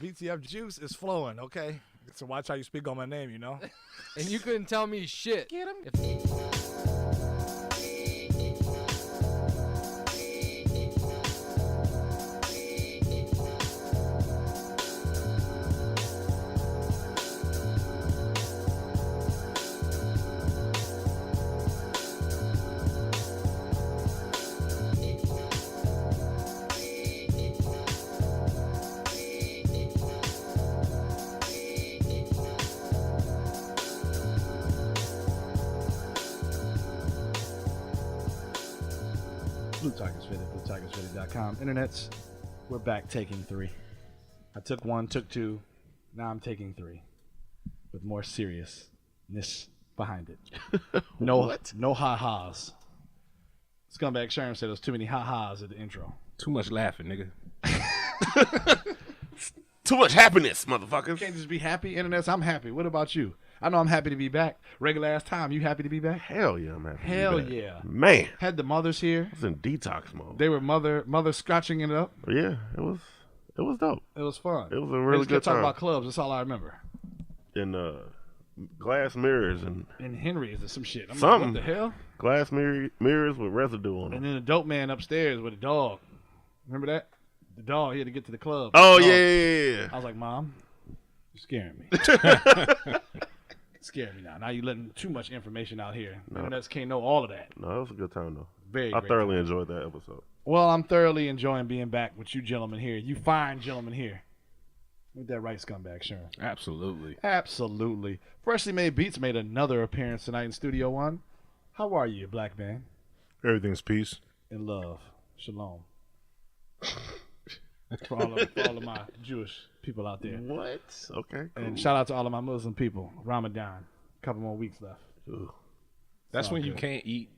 VTF juice is flowing, okay? So watch how you speak on my name, you know? And you couldn't tell me shit. Get him. Blue Tigers Fitted, BlueTigersFitted.com. Internets, we're back taking 3. I took 1, took 2. Now I'm taking 3. With more seriousness behind it. No ha-has. Scumbag Sherm said there's too many ha-has at the intro. Too much laughing, nigga. Too much happiness, motherfuckers. You can't just be happy. Internets, I'm happy. What about you? I know I'm happy to be back. Regular ass time. You happy to be back? Hell yeah, I'm happy. Hell yeah. Man. Had the mothers here. I was in detox mode. They were mother scratching it up. Yeah, it was dope. It was fun. It was a really good talking time. about clubs. That's all I remember. In glass mirrors and In Henry's or some shit. I'm something. like, what the hell? Glass mirrors with residue on them. And then a dope man upstairs with a dog. Remember that? The dog, he had to get to the club. Oh, The dog. yeah. I was like, Mom, you're scaring me. Scaring me now. Now you're letting too much information out here. No. Internets can't know all of that. No, it was a good time, though. Very I great thoroughly time. enjoyed that episode. Well, I'm thoroughly enjoying being back with you gentlemen here. You fine gentlemen here. With that right, Scumbag, sure. Absolutely. Absolutely. Freshly Made Beats made another appearance tonight in Studio One. How are you, black man? Everything's peace. In love. Shalom. for all of my Jewish people out there. What? Okay. Cool. And shout out to all of my Muslim people. Ramadan. A couple more weeks left. Ooh, That's all when you good. can't eat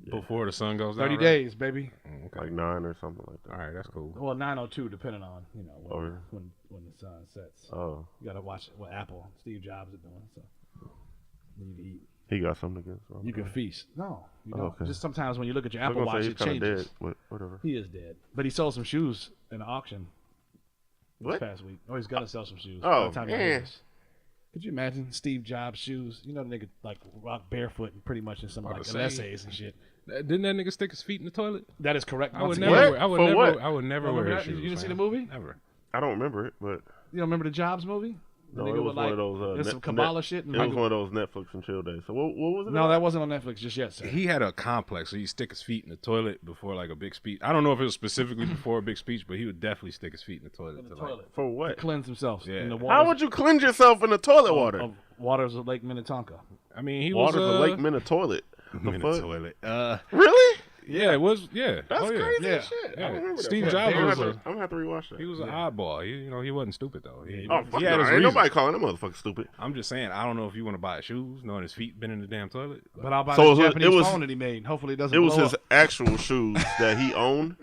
before the sun goes down. 30 right? days, baby. Okay. like 9 or something like that. All right, that's cool. Well, 9:02, depending on Oh, yeah. when the sun sets. Oh, You gotta watch what Apple, Steve Jobs are doing. So you need to eat. he got something against You can feast. No, you Oh, don't. okay. Just sometimes when you look at your I was Apple gonna Watch, say it he's kind of changes. dead. Whatever. He is dead, but he sold some shoes in the auction this What? past week. Oh, he's got to sell some shoes. Oh, by the time you hear man. this. Could you imagine Steve Jobs shoes? You know, the nigga like rock barefoot and pretty much in some About like to say. essays and shit. Didn't that nigga stick his feet in the toilet? That is correct. I would Once never. again. What? I would For never. what? I would never Remember wear that? his shoes. You didn't see the man. movie? Never. I don't remember it, but You don't remember the Jobs movie? The no, nigga it was with, one of those. there's some Kabbalah shit. And It was one of those Netflix and chill days. So what was it? no, about? that wasn't on Netflix just yet, sir. He had a complex, so he'd stick his feet in the toilet before like a big speech. I don't know if it was specifically before a big speech, but he would definitely stick his feet in the toilet. In the to, like- toilet. For what? Cleanse himself Yeah. in the How waters would you cleanse yourself in the toilet water? of waters of Lake Minnetonka. I mean, he Waters was of Lake Minnetonka. in the toilet. Really? Yeah, it was. Yeah, That's oh, yeah. crazy Yeah. as shit. Yeah. I don't remember Steve that. Jobs I'm was gonna have to rewatch that. He was an oddball. He wasn't stupid though. Oh, fuck he had no. his Ain't reasons. nobody calling that motherfucker stupid. I'm just saying, I don't know if you want to buy shoes, knowing his feet been in the damn toilet. But I'll buy So the it was- Japanese it was- phone that he made. Hopefully it doesn't It was blow his up. actual shoes that he owned.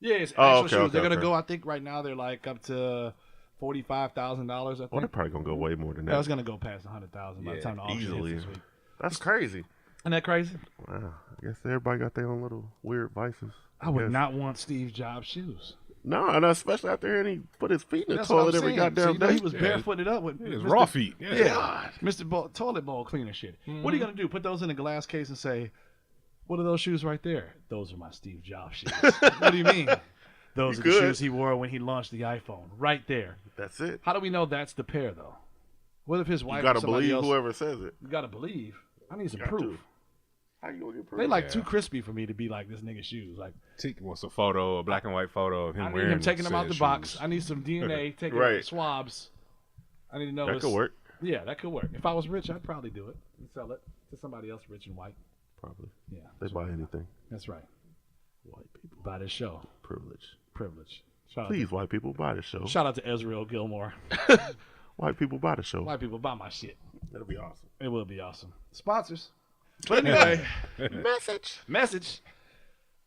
Yeah, it's Oh, actual okay, shoes. okay, They're gonna okay. go. I think right now they're like up to $45,000. I Well, they're think. probably gonna go way more than That was that. gonna go past 100,000 by the Yeah, time the auction easily. hits this week. That's crazy. Isn't that crazy? Wow. I guess everybody got their own little weird vices. I would guess. not want Steve Jobs shoes. No, and especially out there, and he put his feet in the That's what I'm toilet every saying. goddamn So, you know, day. he was barefooted up with His Mr. raw feet. Yeah. Yeah, Mr. Toilet bowl cleaner shit. What are you gonna do? Put those in a glass case and say, "What are those shoes right there? Those are my Steve Jobs shoes." What do you mean? Those You are the could. shoes he wore when he launched the iPhone. Right there. That's it. How do we know that's the pair though? What if his wife? You gotta or somebody believe else, whoever says it. You gotta believe. I need some Got proof. to. How you gonna get proof? They like Yeah. too crispy for me to be like this nigga's shoes. Like Teek wants a photo, a black and white photo of him I need wearing him taking them out said the box. shoes. I need some DNA taking Right. swabs. I need to know that it's- could work. Yeah, that could work. If I was rich, I'd probably do it and sell it to somebody else rich and white. Probably. Yeah, They buy anything. that's right. White people. Buy this show. Privilege. Privilege. Shout Please, white people, buy the show. Out to, shout out to Ezreal Gilmore. White people, buy the show. White people buy my shit. That'll be awesome. It will be awesome. Sponsors. But anyway, Message.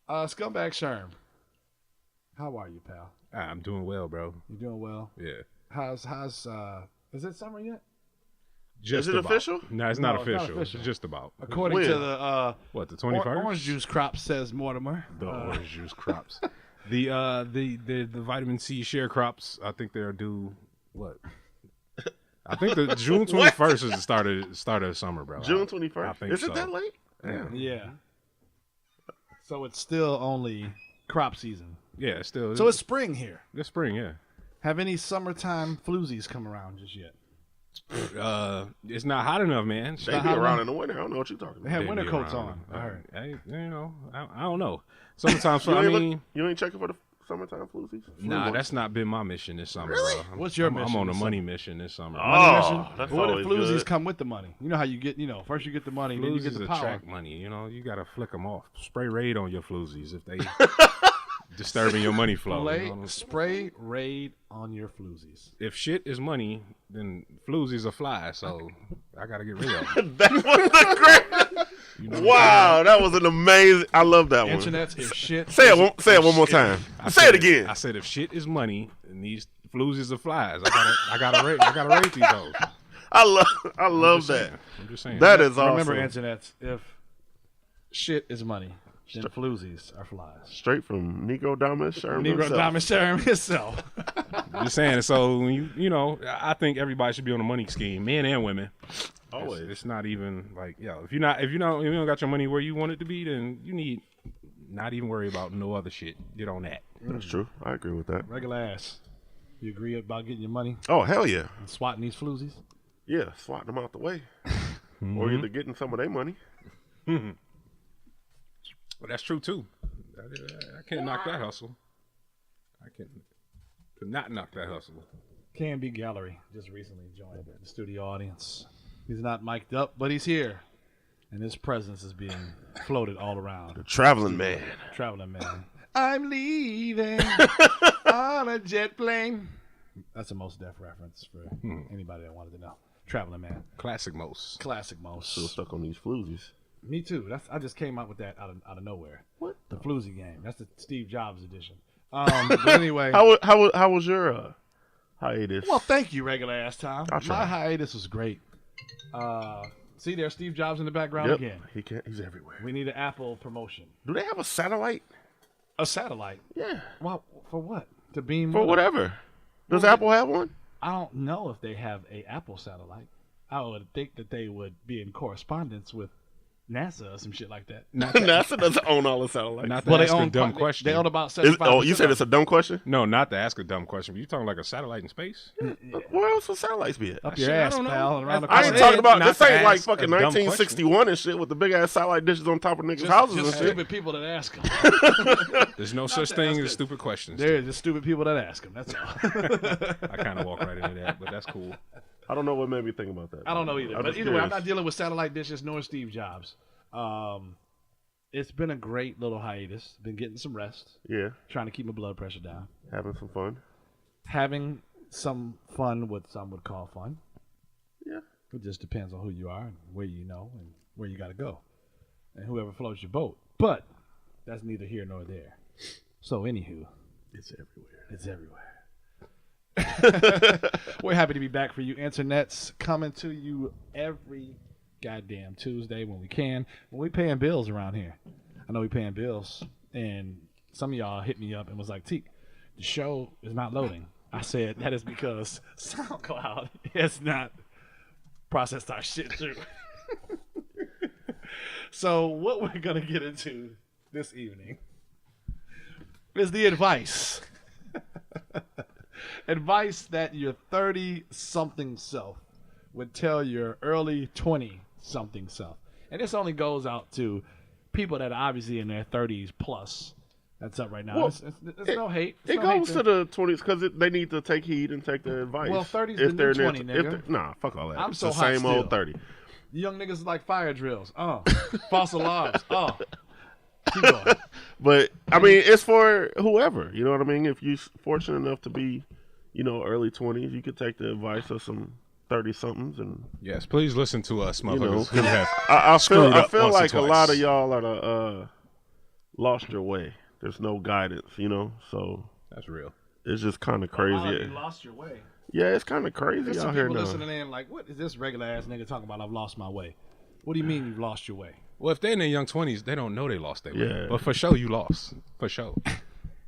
Scumbag Sherm. How are you, pal? I'm doing well, bro. You doing well? Yeah. How's is it summer yet? Just Is it about. official? No, it's No, not it's not official. official. It's just about. According When? to the What, the 21st? orange juice crop, says Mortimer. The orange juice crops. The vitamin C sharecrops, I think they're due what? I think the June 21st is the start of summer, bro. June I 21st. think Is so. it that late? Yeah. So it's still only crop season. Yeah, it's still. So it's spring here. This spring, yeah. Have any summertime floozies come around just yet? It's not hot enough, man. They be around in the winter. I don't know what you're talking They about. have winter be coats around. on. I heard. Hey, I don't know. Sometimes, You I ain't mean, you ain't checking for the summertime floozies? nah, that's not been my mission this summer. Bro. What's your I'm mission on a this money mission this summer. Money mission? Oh, that's What if always floozies good. come with the money? You know how you get, first you get the money, then you get Floozies the power. attract money. You got to flick them off. Spray raid on your floozies if they disturbing your money flow. Spray raid on your floozies. If shit is money, then floozies are fly. So I got to get rid of them. That was the great. Wow, that was an amazing. I love that one. Internet's if shit. Say it one more time. Say it again. I said if shit is money, and these floozies are flies. I gotta rate these hoes. I love that. I'm just saying. That is awesome. Remember, internet's if shit is money, then floozies are flies. Straight from Negro Damas Sherm Negro himself. Diamond Sherm himself. Just saying. So when I think everybody should be on a money scheme, men and women. Always. It's not even like, if you don't got your money where you want it to be, then you need not even worry about no other shit. Get on that. That's true. I agree with that. Regular ass. You agree about getting your money Oh, hell yeah. and swatting these floozies? Yeah, swat them out the way. Or either getting some of their money. But that's true too. I can't knock that hustle. I could not knock that hustle. Can-Be Gallery just recently joined the studio audience. He's not mic'd up, but he's here. And his presence is being floated all around. The traveling man. Traveling man. I'm leaving on a jet plane. That's a Most Def reference for anybody that wanted to know. Traveling man. Classic most. Classic Most. Still stuck on these floozies. Me too. I just came out with that out of nowhere. What? The floozy game. That's the Steve Jobs edition. But anyway. How was your hiatus? Well, thank you, regular ass Tom. I'll try. My hiatus was great. See, there's Steve Jobs in the background Yep. again. He's everywhere. We need an Apple promotion. Do they have a satellite? A satellite. Yeah. Well, for what? To beam For what? whatever. Does Apple have one? I don't know if they have a Apple satellite. I would think that they would be in correspondence with NASA or some shit like that. NASA doesn't own all the satellites. Not to Well, they ask a own dumb they question. own about 75%. Oh, you said it's a dumb question? No, not to ask a dumb question. But you talking like a satellite in space? Where else would satellites be at? up Shit, your I ass, don't know. pal, and around the I I corner. ain't said talking about not this. to Ain't like ask fucking a dumb 1961 and shit with the big ass satellite dishes on top of niggas' houses and Just shit. stupid people that ask them. There's no such to thing ask as it. stupid questions. There's just stupid people that ask them. That's all. I kind of walk right into that, but that's cool. I don't know what made me think about that. I don't know either. I'm But just either way, I'm curious. not dealing with satellite dishes nor Steve Jobs. It's been a great little hiatus. Been getting some rest, Yeah, trying to keep my blood pressure down, having some fun. having some fun, what some would call fun. Yeah. It just depends on who you are and where you know and where you got to go, and whoever floats your boat. But that's neither here nor there. So anywho, It's everywhere. it's everywhere. We're happy to be back for you, internets, coming to you every goddamn Tuesday when we can. When we paying bills around here, I know we paying bills, and some of y'all hit me up and was like, "Teek, the show is not loading." I said that is because SoundCloud has not processed our shit through. So what we're gonna get into this evening is the advice. Advice that your 30-something self would tell your early 20-something self. And this only goes out to people that are obviously in their 30s plus. That's up right now. Well, It's no hate. It's It no hate goes to the 20s because they need to take heed and take the advice. Well, 30's if the they're new in 20, their- nigga. Nah, fuck all that. I'm It's so the hot same old still. 30. You young niggas like fire drills. False alarms. Keep going. But I mean, it's for whoever. You know what I mean? If you're fortunate enough to be, early 20s, you could take the advice of some 30-somethings, and Yes, please listen to us, know, motherfuckers. who have I screwed up feel once or like a twice. lot of y'all are lost your way. There's no guidance, so That's real. it's just kind of Wow, you crazy. lost your way. Yeah, it's kind of crazy There's out some here people now. listening in like, what is this regular ass nigga talking about? I've lost my way. What do you mean you've lost your way? Well, if they're in their young 20s, they don't know they lost their way. Yeah. But for sure, you lost. For sure.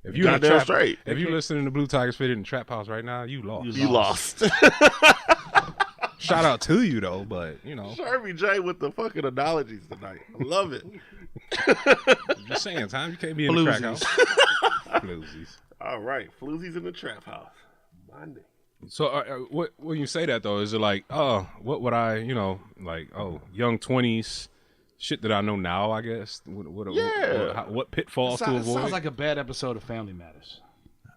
If you in the Goddamn trap, straight. if you listening to Blue Tigers Fitted in the trap house right now, you lost. You lost. Shout out to you though, but you know, Sherm J with the fucking analogies tonight. I love it. I'm just saying, Tom, you can't be in the crack house. Floozies. All right, Floozies in the trap house. Monday. So, what when you say that though, is it like, oh, what would I, like, oh, young 20s, shit that I know now, I guess. What pitfalls to avoid? Sounds like a bad episode of Family Matters.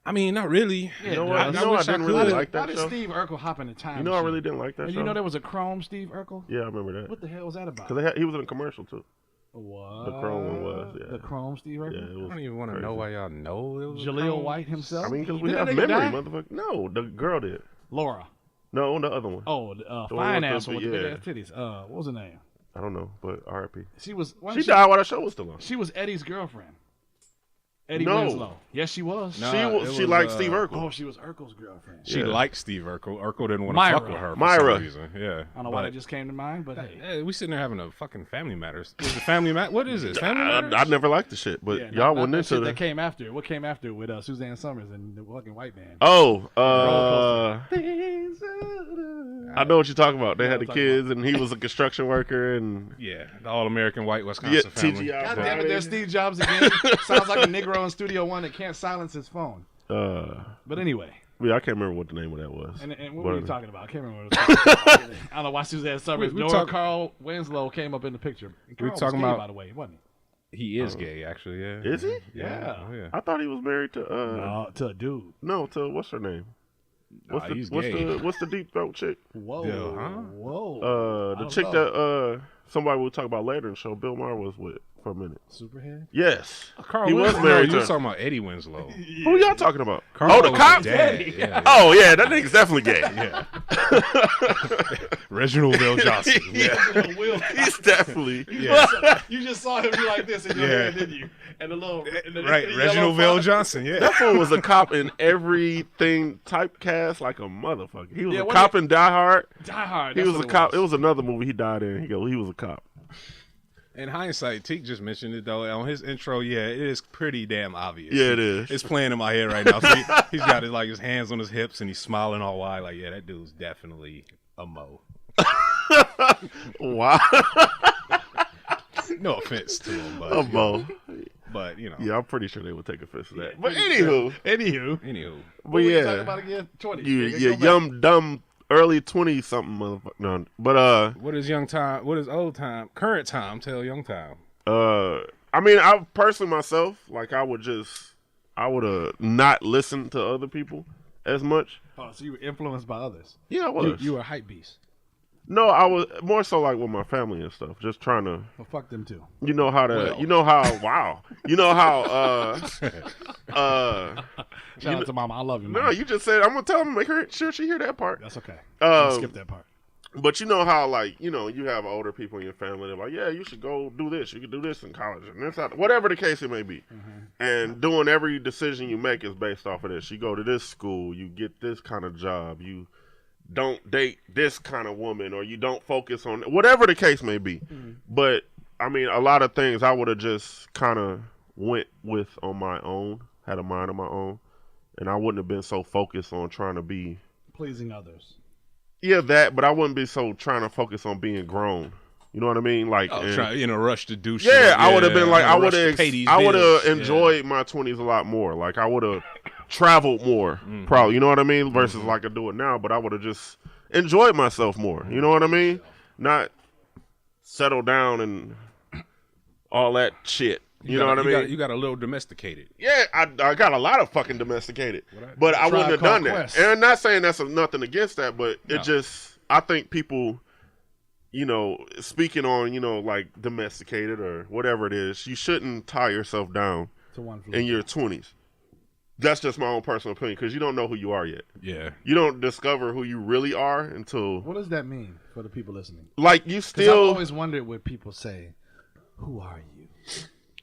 I mean, not really. Yeah, You know what? I wish I didn't could. really like Why that did show. Steve Urkel hop in the time You know, I machine? really didn't like that And show. you know there was a Chrome Steve Urkel? Yeah, I remember that. What the hell was that about? Because he was in a commercial too. What? The Chrome one was, yeah. The Chrome Steve Urkel? Yeah, it I was don't even want to crazy. know why y'all know it was Jaleel White himself? I mean, because we Did have that memory, nigga die? motherfucker. No, the girl did. Laura. No, the other one. Oh, the one fine with ass the- one with the big yeah. ass titties. What was her name? I don't know, but R.I.P. She was. She died while the show was still on. She was Eddie's girlfriend. Eddie No. Winslow. Yes, she was. No. She it was, liked Steve Urkel. Oh, she was Urkel's girlfriend. She Yeah. liked Steve Urkel. Urkel didn't want to Myra. fuck with her for Myra. some reason. Yeah. I don't know why that just came to mind, but hey. Hey, we sitting there having a fucking Family Matters. Is it Family Matters? What is this? Family Matters? I never liked the shit, but Yeah, y'all not went that into shit the. that came after. What came after with Suzanne Summers and the fucking white man? Oh, Things I know what you're talking about. They Yeah, had the I'm talking kids, and he was a construction worker, and Yeah, the all-American white Wisconsin yeah, family. TGI. God damn Friday. it, there's Steve Jobs again. Sounds like a Negro in Studio One that can't silence his phone. But anyway, Yeah, I can't remember what the name of that was. and what But- were you talking about? I can't remember what I was talking about. I don't know why Suzanne Summers. We Nora talk- Carl Winslow came up in the picture. Carl was talking gay, about- by the way, wasn't He is gay, actually. Yeah. Is he? Yeah. Oh, yeah. I thought he was married to he? No, to a dude. to what's her name? What's Nah, he's what's gay. what's the deep throat chick? Whoa, Yeah, huh? whoa. I The don't chick know. that somebody we'll talk about later in the show. Bill Maher was with for a minute. Superhead. Yes, Carl he was Winslow. married You to. was talking about Eddie Winslow. Who y'all talking about? Carl the was cop. Dad. Yeah. Oh yeah, that nigga's definitely gay. Yeah. Reginald Bell Johnson. Yeah. He's definitely. Yeah. You just saw him be like this in your Yeah. hand, didn't you? And the little Right. Reginald Bell Johnson. Yeah. That fool was a cop in everything typecast like a motherfucker. He was Yeah, a what cop in Die Hard. Die Hard. He that's was a what cop. It was another movie he died in. He was a cop. In hindsight, Teek just mentioned it though on his intro. Yeah, it is pretty damn obvious. Yeah, it is. It's playing in my head right now. So he's got his hands on his hips and he's smiling all wide. Like, yeah, that dude's definitely a mo. Wow. No offense to him, but A mo. But you know, Yeah, I'm pretty sure they would take offense to that. But anywho, Anywho, but What were you yeah, talking about again? 20. you Go back. young dumb early 20 something motherfucker. No, but what is young time? What is old time? Current time? Tell young time. I mean, I personally myself, like I would not listen to other people as much. Oh, so you were influenced by others. Yeah, I was. You were a hype beast. No, I was more so like with my family and stuff, just trying to. Well, fuck them too. You know how to. Well. You know how. Wow. You know how. Shout out to Mama. I love you, No, Mama. you just said I'm gonna tell her, make sure she hear that part. That's okay. Um, Skip that part. But you know how, like, you know, you have older people in your family. They're like, yeah, you should go do this. You could do this in college, and this, whatever the case it may be. And doing every decision you make is based off of this. You go to this school, you get this kind of job, you don't date this kind of woman, or you don't focus on whatever the case may be. But I mean, a lot of things I would have just kind of went with on my own, had a mind of my own, and I wouldn't have been so focused on trying to be. Pleasing others. Yeah, that, but I wouldn't be so trying to focus on being grown. You know what I mean? Like, and- Trying in a rush to do shit. yeah, I would have been like, in a I would rush to have, pay these I would have bills. enjoyed my 20s a lot more. Like, I would have traveled more, probably. You know what I mean? Versus like I do it now, but I would have just enjoyed myself more. You know what I mean? Not settle down and all that shit. You know what I mean? You got a little domesticated. Yeah, I got a lot of fucking domesticated, but I wouldn't have Tribe done Called that. Quest. And I'm not saying that's nothing against that, but No. it just, I think people, you know, speaking on, you know, like domesticated or whatever it is, you shouldn't tie yourself down To one in your 20s. That's just my own personal opinion, because you don't know who you are yet. Yeah. You don't discover who you really are until, What does that mean for the people listening? like, you Because I've still, always wondered what people say. Who are you?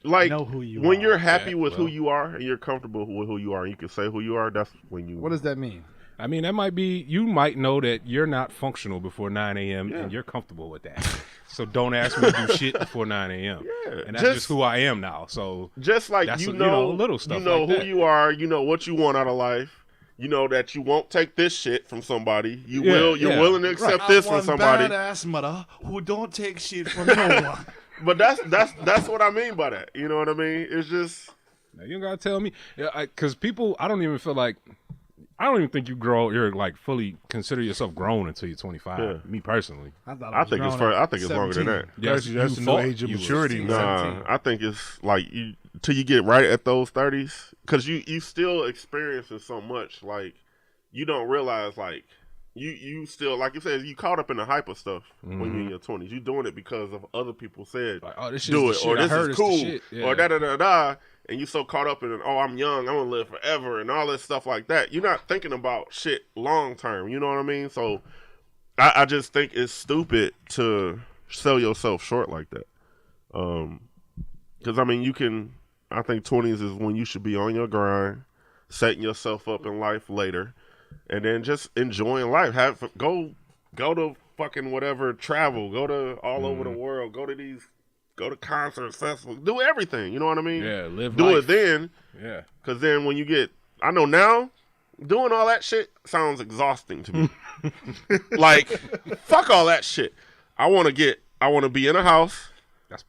like, know who you when are. you're happy Yeah, with who well. you are and you're comfortable with who you are and you can say who you are, that's when you. What does that mean? I mean, that might be, you might know that you're not functional before 9 a.m. Yeah. and you're comfortable with that. So don't ask me to do shit before 9 a.m. Yeah, And that's just who I am now. So just like that's little stuff. You know like who that. you are. You know what you want out of life. You know that you won't take this shit from somebody. You're willing to accept this from somebody. Badass mother who don't take shit from no one. But that's what I mean by that. You know what I mean? It's just Now, you don't gotta tell me, because people, I don't even think you're like fully consider yourself grown until you're 25. Yeah. Me personally. I think it's longer than that. Yes, That's the new age of maturity. Nah, I think it's like till you get right at those 30s, because you still experiencing so much. Like you don't realize like you still, like you said, you caught up in the hype of stuff when you're in your 20s. You doing it because of other people said Like, oh, this do is it, the or shit. I this heard is it's the cool, shit. Yeah. or da. And you so caught up in, oh, I'm young, I'm gonna live forever, and all this stuff like that. You're not thinking about shit long term. You know what I mean? So I just think it's stupid to sell yourself short like that. Because I mean, I think 20s is when you should be on your grind, setting yourself up in life later, and then just enjoying life. Go to fucking whatever, travel, go to all over the world, go to concerts, festivals, do everything. You know what I mean? Yeah, live do life. it then. Yeah. Because then when you get, I know now, doing all that shit sounds exhausting to me. Like, fuck all that shit. I want to be in a house.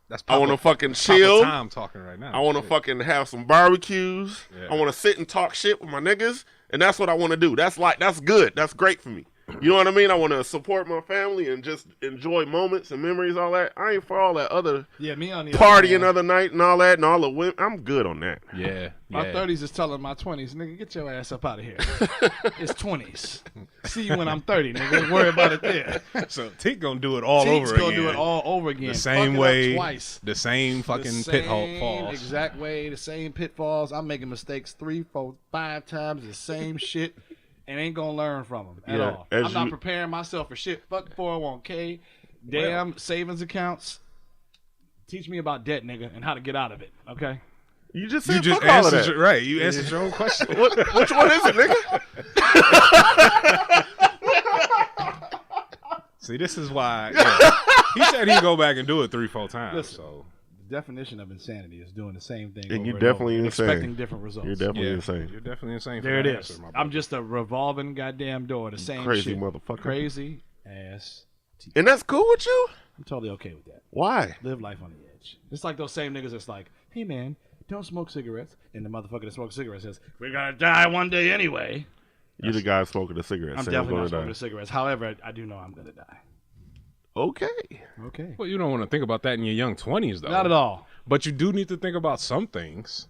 That's I want to fucking Papa chill. Time talking right now. I want to fucking have some barbecues. Yeah. I want to sit and talk shit with my niggas. And that's what I want to do. That's good. That's great for me. You know what I mean? I want to support my family and just enjoy moments and memories, all that. I ain't for all that other Me on the partying other night and all that and all the women. I'm good on that. Yeah. My 30s is telling my 20s, nigga, get your ass up out of here. It's 20s. See you when I'm 30, nigga. Don't worry about it there. So Teek gonna do it all Teek's over gonna again. do it all over again. The same Fuck it up way. twice. The same fucking pitfalls. Exact way, the same pitfalls. I'm making mistakes 3, 4, 5 times, the same shit, and ain't gonna learn from them at all. I'm not preparing myself for shit. Fuck 401k, damn savings accounts. Teach me about debt, nigga, and how to get out of it. Okay. You just said You just fuck all of answered that. right. You answered your own question. Which one is it, nigga? See, this is why he said he'd go back and do it 3-4 times. Listen. So The definition of insanity is doing the same thing. And over you're and over definitely and insane. expecting different results. You're definitely yeah, insane. you're definitely insane. For There it that is. answer, my I'm brother. just a revolving goddamn door. The same Crazy shit. motherfucker. Crazy ass. And that's cool with you? I'm totally okay with that. Why? Live life on the edge. It's like those same niggas that's like, hey man, don't smoke cigarettes. And the motherfucker that smokes cigarettes says, we're gonna die one day anyway. You the guy smoking a cigarette. I'm saying definitely not gonna smoking die. the cigarettes. However, I do know I'm gonna die. Okay. Okay. Well, you don't want to think about that in your young 20s, though. Not at all. But you do need to think about some things.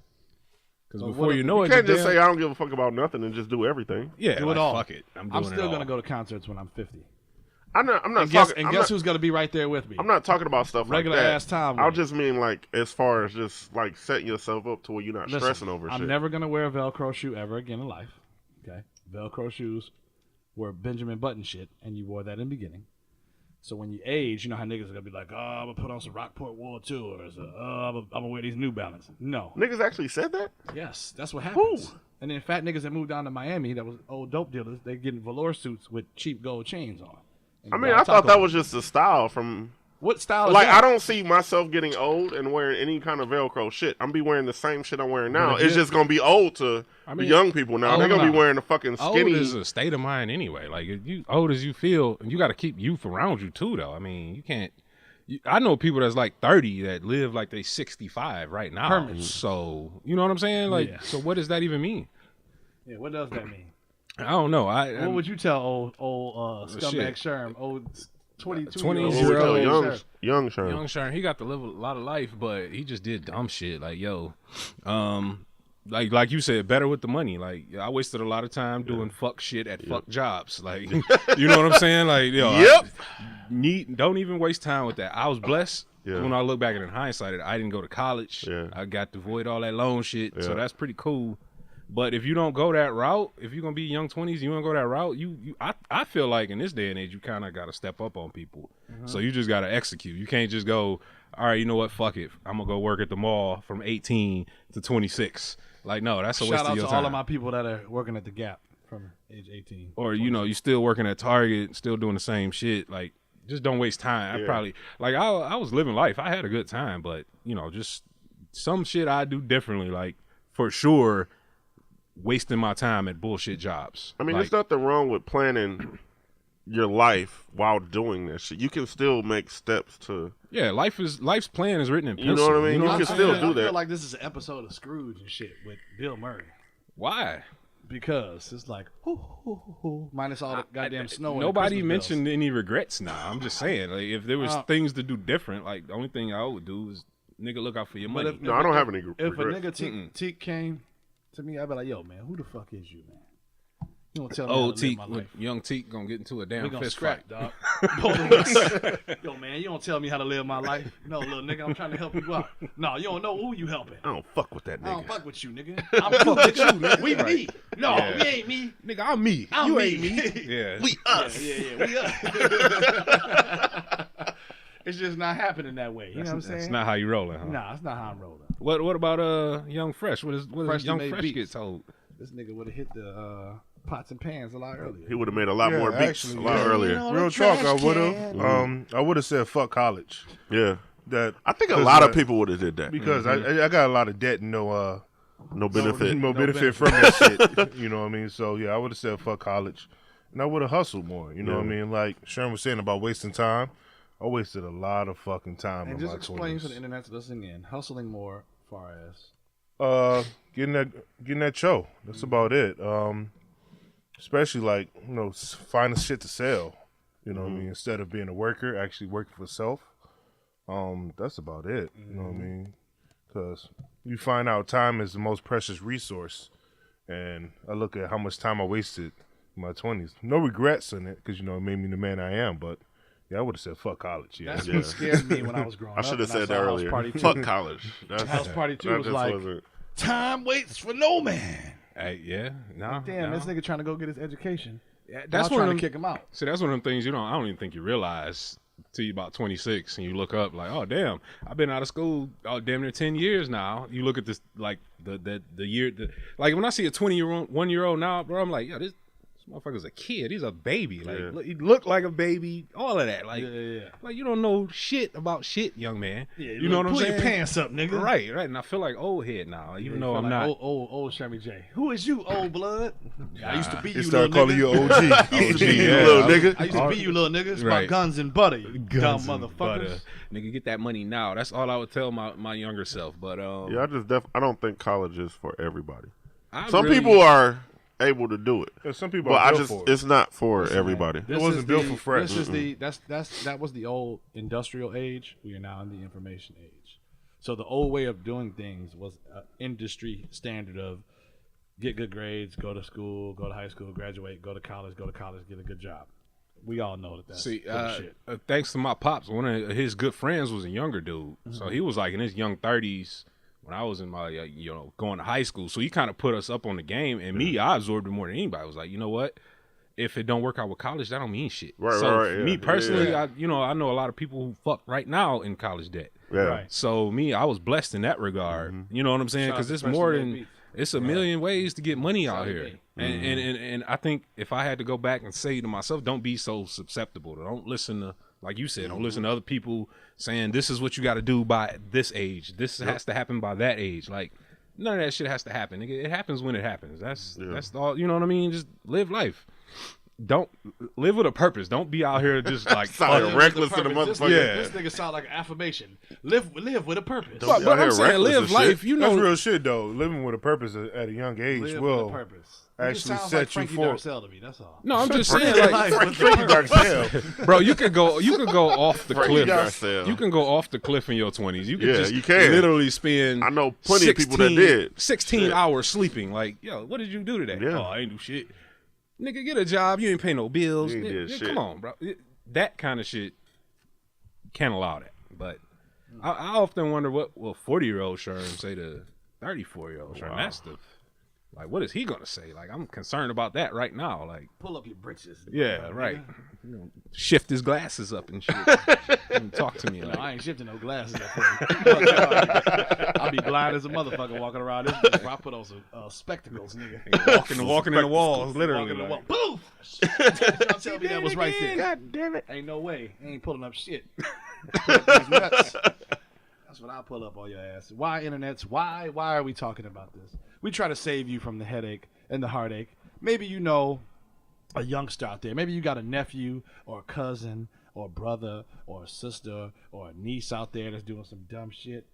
Because Well, before what you if- know You it, can't you're just damn- say I don't give a fuck about nothing and just do everything. yeah, Do it like, all. fuck it. I'm I'm doing still it gonna all. go to concerts when I'm 50. I'm not And talking. guess who's gonna be right there with me? I'm not talking about stuff Regular like that. ass time. I just mean like as far as just like setting yourself up to where you're not Listen, stressing over I'm shit. never gonna wear a Velcro shoe ever again in life. Okay, Velcro shoes were Benjamin Button shit, and you wore that in the beginning. So when you age, you know how niggas are gonna be like, oh, I'm gonna put on some Rockport World Tours. I'm gonna wear these New Balance. No. Niggas actually said that? Yes, that's what happens. And then fat niggas that moved down to Miami, that was old dope dealers, they getting velour suits with cheap gold chains on. And I mean, Del I thought Taco- that was just a style from. what style? Is Like, that? I don't see myself getting old and wearing any kind of Velcro shit. I'm be wearing the same shit I'm wearing now. if It's you- just gonna be old to the young people now. They're gonna be wearing the fucking skinny. Old is a state of mind anyway. Like, if you old as you feel, and you got to keep youth around you too, though. I mean, you can't. I know people that's like 30 that live like they 65 right now. Permanent. So you know what I'm saying? Like, Yeah. so what does that even mean? Yeah, what does that mean? I don't know. What would you tell old scumbag shit. Sherm, old 22 20-year-old young Sherm. Young Sherm, he got to live a lot of life, but he just did dumb shit. Like, yo, like you said, better with the money. Like, I wasted a lot of time doing fuck shit at fuck jobs. Like, you know what I'm saying? Like, yo, don't even waste time with that. I was blessed when I look back at it in hindsight. I didn't go to college. Yeah. I got to avoid all that loan shit, so Yeah. that's pretty cool. But if you don't go that route, if you're gonna be young 20s, you want to go that route. I feel like in this day and age, you kind of got to step up on people. So you just got to execute. You can't just go, all right, you know what? Fuck it. I'm gonna go work at the mall from 18 to 26. Like, no, that's a waste Shout of out your to time. all of my people that are working at the Gap from age 18. Or you still working at Target, still doing the same shit. Like, just don't waste time. I probably like I was living life. I had a good time, but you know, just some shit I do differently. Like for sure, wasting my time at bullshit jobs. I mean, like, there's nothing wrong with planning your life while doing that shit. You can still make steps to. Yeah, life's plan is written in pencil. You know what I mean? You know You what can I'm still saying? do I that. feel like this is an episode of Scrooge and shit with Bill Murray. Why? Because it's like, minus all the goddamn snow. and the Nobody Christmas mentioned bells. any regrets now. I'm just saying, like, if there was things to do different, like, the only thing I would do is, nigga, look out for your money. No, I don't have any If a regrets. nigga Teek came to me, I'd be like, yo, man, who the fuck is you, man? You don't tell me Old how to live Teek, my life. young Teek gonna get into a We damn gonna fist scrap, fight. dog. Both of us. Yo, man, you don't tell me how to live my life. No, little nigga, I'm trying to help you out. No, you don't know who you helping. I don't fuck with that I don't nigga. fuck with you, nigga. I'm fuck with you, nigga. We me. No, Yeah. we ain't me. Nigga, I'm me. I'm you me. ain't me. Yeah. We us. Yeah, we us. It's just not happening that way. You know what I'm saying? That's not how you rolling, huh? Nah, that's not how I'm rolling. What about Young Fresh? What does Freshly Young made Fresh beats. get told? This nigga would have hit the pots and pans a lot earlier. He would have made a lot more beats actually, a lot earlier. Real talk, I would have. I would have said fuck college. Yeah. That I think a lot of people would have did that. because I got a lot of debt and no benefit. no benefit from that shit. You know what I mean? So yeah, I would have said fuck college, and I would have hustled more. You know what I mean? Like Sherm was saying about wasting time. I wasted a lot of fucking time And in just my explain 20s. for the internet to listen in. Hustling more, far as Getting that show. That's about it. Especially like finding shit to sell. You know what I mean? Instead of being a worker, actually working for self. That's about it. You know what I mean? Because you find out time is the most precious resource, and I look at how much time I wasted in my 20s. No regrets in it, because it made me the man I am. But yeah, I would have said fuck college. Yeah, that's what scared me when I was growing I up. should have and said saw that House earlier. Party 2. Fuck college. House Party 2 that was just like, wasn't- time waits for no man. Hey, yeah, no. Damn, no. this nigga trying to go get his education. That's Y'all one trying of to them. kick him out. See, that's one of them things I don't even think you realize till you about 26 and you look up like, oh damn, I've been out of school damn near 10 years now. You look at this like the year like when I see a 1-year-old now, bro, I'm like, yo, this motherfucker's a kid. He's a baby. Like he look like a baby. All of that. Like like you don't know shit about shit, young man. Yeah, you know what I'm pull saying? your pants up, nigga. Right. And I feel like old head now, even though I'm not. Old Shermy J. Who is you, old blood? I used to be They you, start little calling nigga. you OG. I used to be OG, you, yeah. little Little nigga. I used to be you, little nigga. It's about Right. guns and butter, you dumb Guns and motherfuckers. butter. Nigga, get that money now. That's all I would tell my younger self. But Yeah, I don't think college is for everybody. I Some really- people are able to do it, Yeah, some people but are built for it. it's not for everybody. This wasn't is built the- for fresh. This is that was the old industrial age. We are now in the information age. So the old way of doing things was an industry standard of get good grades, go to school, go to high school, graduate, go to college, get a good job. We all know that that's See, bullshit. thanks to my pops, one of his good friends was a younger dude. So he was like in his young 30s when I was in my, going to high school. So he kind of put us up on the game. And me, I absorbed it more than anybody. I was like, you know what? If it don't work out with college, that don't mean shit. Right, so right, yeah. me personally, Yeah. I know a lot of people who fuck right now in college debt. Yeah. Right. So I was blessed in that regard. You know what I'm saying? Shout out Because to it's Freshly more Made than Beats. it's a million ways to get money out Solid here. beat. And I think if I had to go back and say to myself, don't be so susceptible. Don't listen to, like you said, don't listen to other people saying this is what you got to do by this age. This has to happen by that age. Like none of that shit has to happen. Nigga. It happens when it happens. That's all. You know what I mean? Just live life. Don't live with a purpose. Don't be out here just like Sounded fuck. reckless to the This motherfucker. Yeah. This nigga sound like an affirmation. Live with a purpose. Don't be But out I'm here saying reckless live and life. shit. You That's know, real shit though. Living with a purpose at a young age Live will with a purpose. actually He just sounds set like you Frankie for- Darcel to me. That's all. no, I'm just saying like. Frankie Darcel. Bro, you could go off the Frankie cliff. Darcel. You can go off the cliff in your 20s. You can Yeah, just you can. literally spend I know plenty of people that did. 16 Shit. hours sleeping. Like, yo, what did you do today? Yeah. Oh, I ain't do shit. Nigga, get a job. You ain't pay no bills. You ain't did Yeah, shit. Come on, bro. That kind of shit can't allow that. But I often wonder what will 40-year-old Sherm say to 34-year-old Sherm. That's the Like, what is he gonna say? Like, I'm concerned about that right now. Like, Pull up your britches. yeah, right. You know, shift his glasses up and shit. And talk to me. No, Like, I ain't shifting no glasses up there. I'll be blind as a motherfucker walking around this bitch before I put on some spectacles, nigga. walking in the walls, literally. Walking in the like, wall. Poof! Y'all tell me that was right there. God damn it. Ain't no way. Ain't pulling up shit. These nuts. That's what I pull up on your ass. Why internets? Why are we talking about this? We try to save you from the headache and the heartache. Maybe you know a youngster out there. Maybe you got a nephew or a cousin or a brother or a sister or a niece out there that's doing some dumb shit.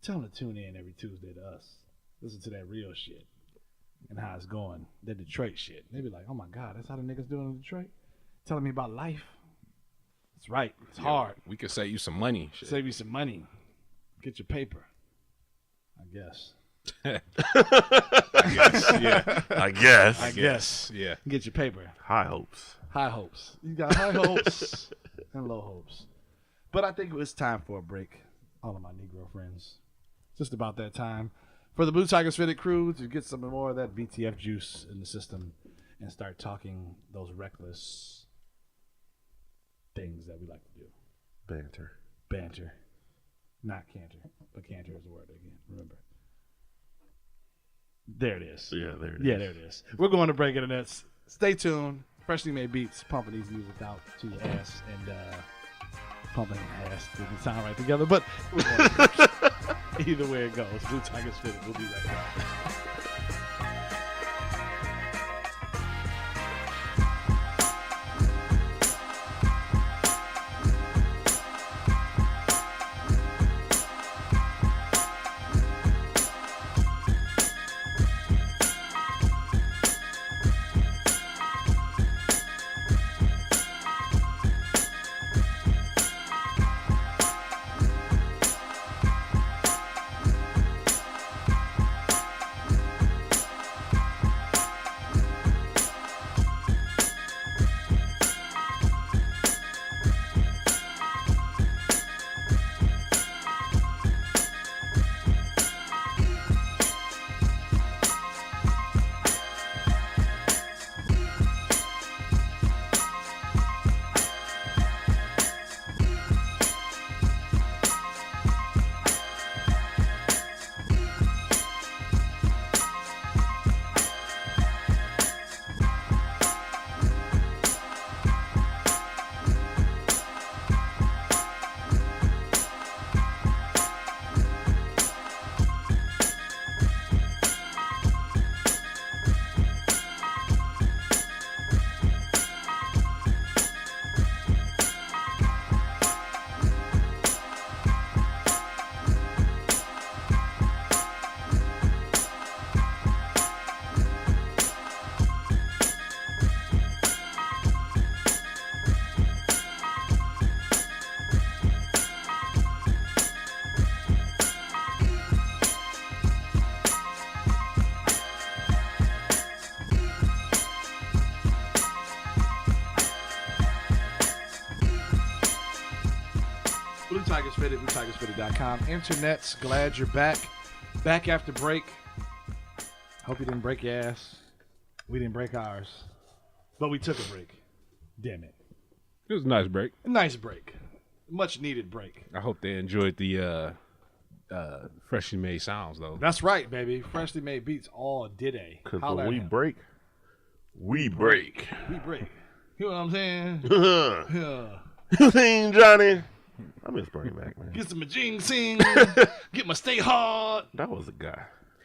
Tell them to tune in every Tuesday to us. Listen to that real shit and how it's going. The Detroit shit. They be like, oh my God, that's how the niggas doing in Detroit? Telling me about life. That's right. It's hard. We could save you some money. Shit. Save you some money. Get your paper. I guess. Yeah. I guess. I guess. Yeah. Get your paper. High hopes. High hopes. You got high hopes and low hopes. But I think it's time for a break. All of my Negro friends. Just about that time for the Blue Tigers Fitted crew to get some more of that BTF juice in the system and start talking those reckless things that we like to do. Banter. Not canter. But canter is a word again. Remember. There it is. Yeah, there it is. Yeah, there it is. We're going to break internets. Stay tuned. Freshly made beats, pumping these music out to your ass and pumping ass didn't sound right together, but we're going to either way it goes. Blue Tigers Fitted. We'll be right back. Blue Tigers Fitted, BlueTigersFitted.com. Internet's glad you're back. Back after break. Hope you didn't break your ass. We didn't break ours. But we took a break. Damn it. It was a nice break. A nice break. Much needed break. I hope they enjoyed the freshly made sounds, though. That's right, baby. Freshly made beats all day. Because when we break, we break. We break. You know what I'm saying? Yeah. You seen Johnny? I miss Bernie Mac, man. Get some Majing Sing. Get my stay hard. That was a guy.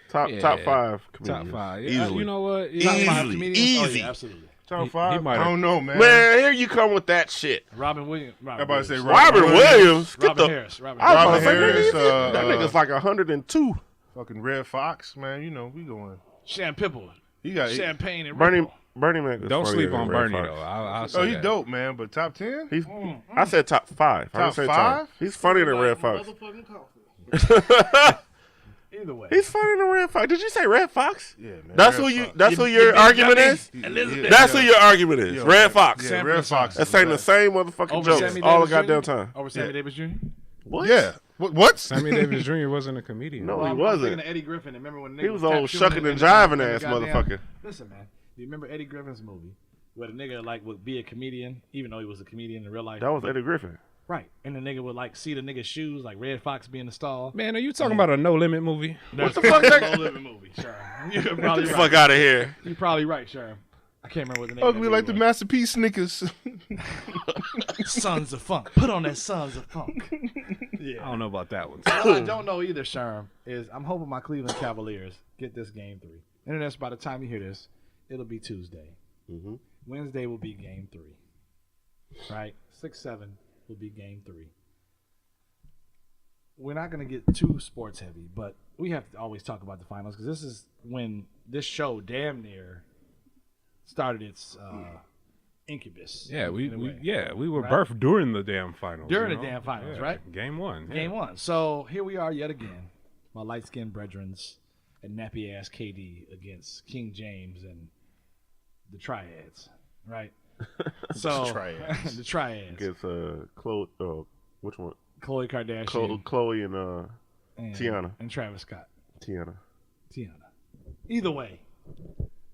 Top 5 comedians. Top 5. Yeah, Easily. you know what? Top 5 Easily. comedians? Easy. Oh, yeah, absolutely. Top He 5? might I have- don't know, man. Man, here you come with that shit. Robin Williams. Everybody say Robert Williams. Get Robin the- Harris. Robin I was Robin about to say, Harris, nigga, that nigga's like 102. Fucking Red Fox, man. You know, we going. Sham Pipple. He got. Champagne and Bernie Ripple. Bernie Mac. is Don't funnier sleep than on Red Bernie, Fox. though. I'll say Oh, he that. dope, man. But top 10? He's. I said top 5. I didn't Top say 5? He's funnier than Red Fox. Either way. He's funnier than Red Fox. Did you say Red Fox? Yeah, man. That's Red who you. Fox. That's who your argument is. Elizabeth. That's who your argument is. Yo, Red Fox. Yeah, Sanford Red Fox. That's saying the same motherfucking Over jokes Sammy all the Davis goddamn Jr.? time. Over Sammy Yeah. Davis Jr.? What? Yeah. What? Sammy Davis Jr. wasn't a comedian. No, Well, he I'm wasn't. thinking of Eddie Griffin. Remember when He nigga was was old tattooing shucking in and the- jiving in the ass goddamn- motherfucker. Listen, man. Do you remember Eddie Griffin's movie where the nigga like would be a comedian, even though he was a comedian in real life? That was Eddie Griffin. Right. And the nigga would like see the nigga's shoes, like Red Fox be in the stall. Man, are you talking about a No Limit movie? What the fuck? Low living movie, sure. You're Get probably the right. fuck out of here. You're probably right, sure. I can't remember what the name of Ugly that like the movie Masterpiece Snickers. was. Sons of Funk. Put on that Sons of Funk. I don't know about that one. What I don't know either, Sherm, is I'm hoping my Cleveland Cavaliers get this game 3. Internet's by the time you hear this, it'll be Tuesday. Mhm. Wednesday will be game 3. Right? 6-7 will be game 3. We're not going to get too sports heavy, but we have to always talk about the finals because this is when this show damn near started its incubus. Yeah, we were Right? birthed during the damn finals. During you the know? damn finals, Yeah, right? Game 1. yeah. Game 1. So here we are yet again, my light-skinned brethrens and nappy-ass KD against King James and the Triads, right? So Triads. the Triads. Gets Chloe. Which one? Khloe Kardashian Chloe and and Tiana. and Travis Scott. Tiana. Either way,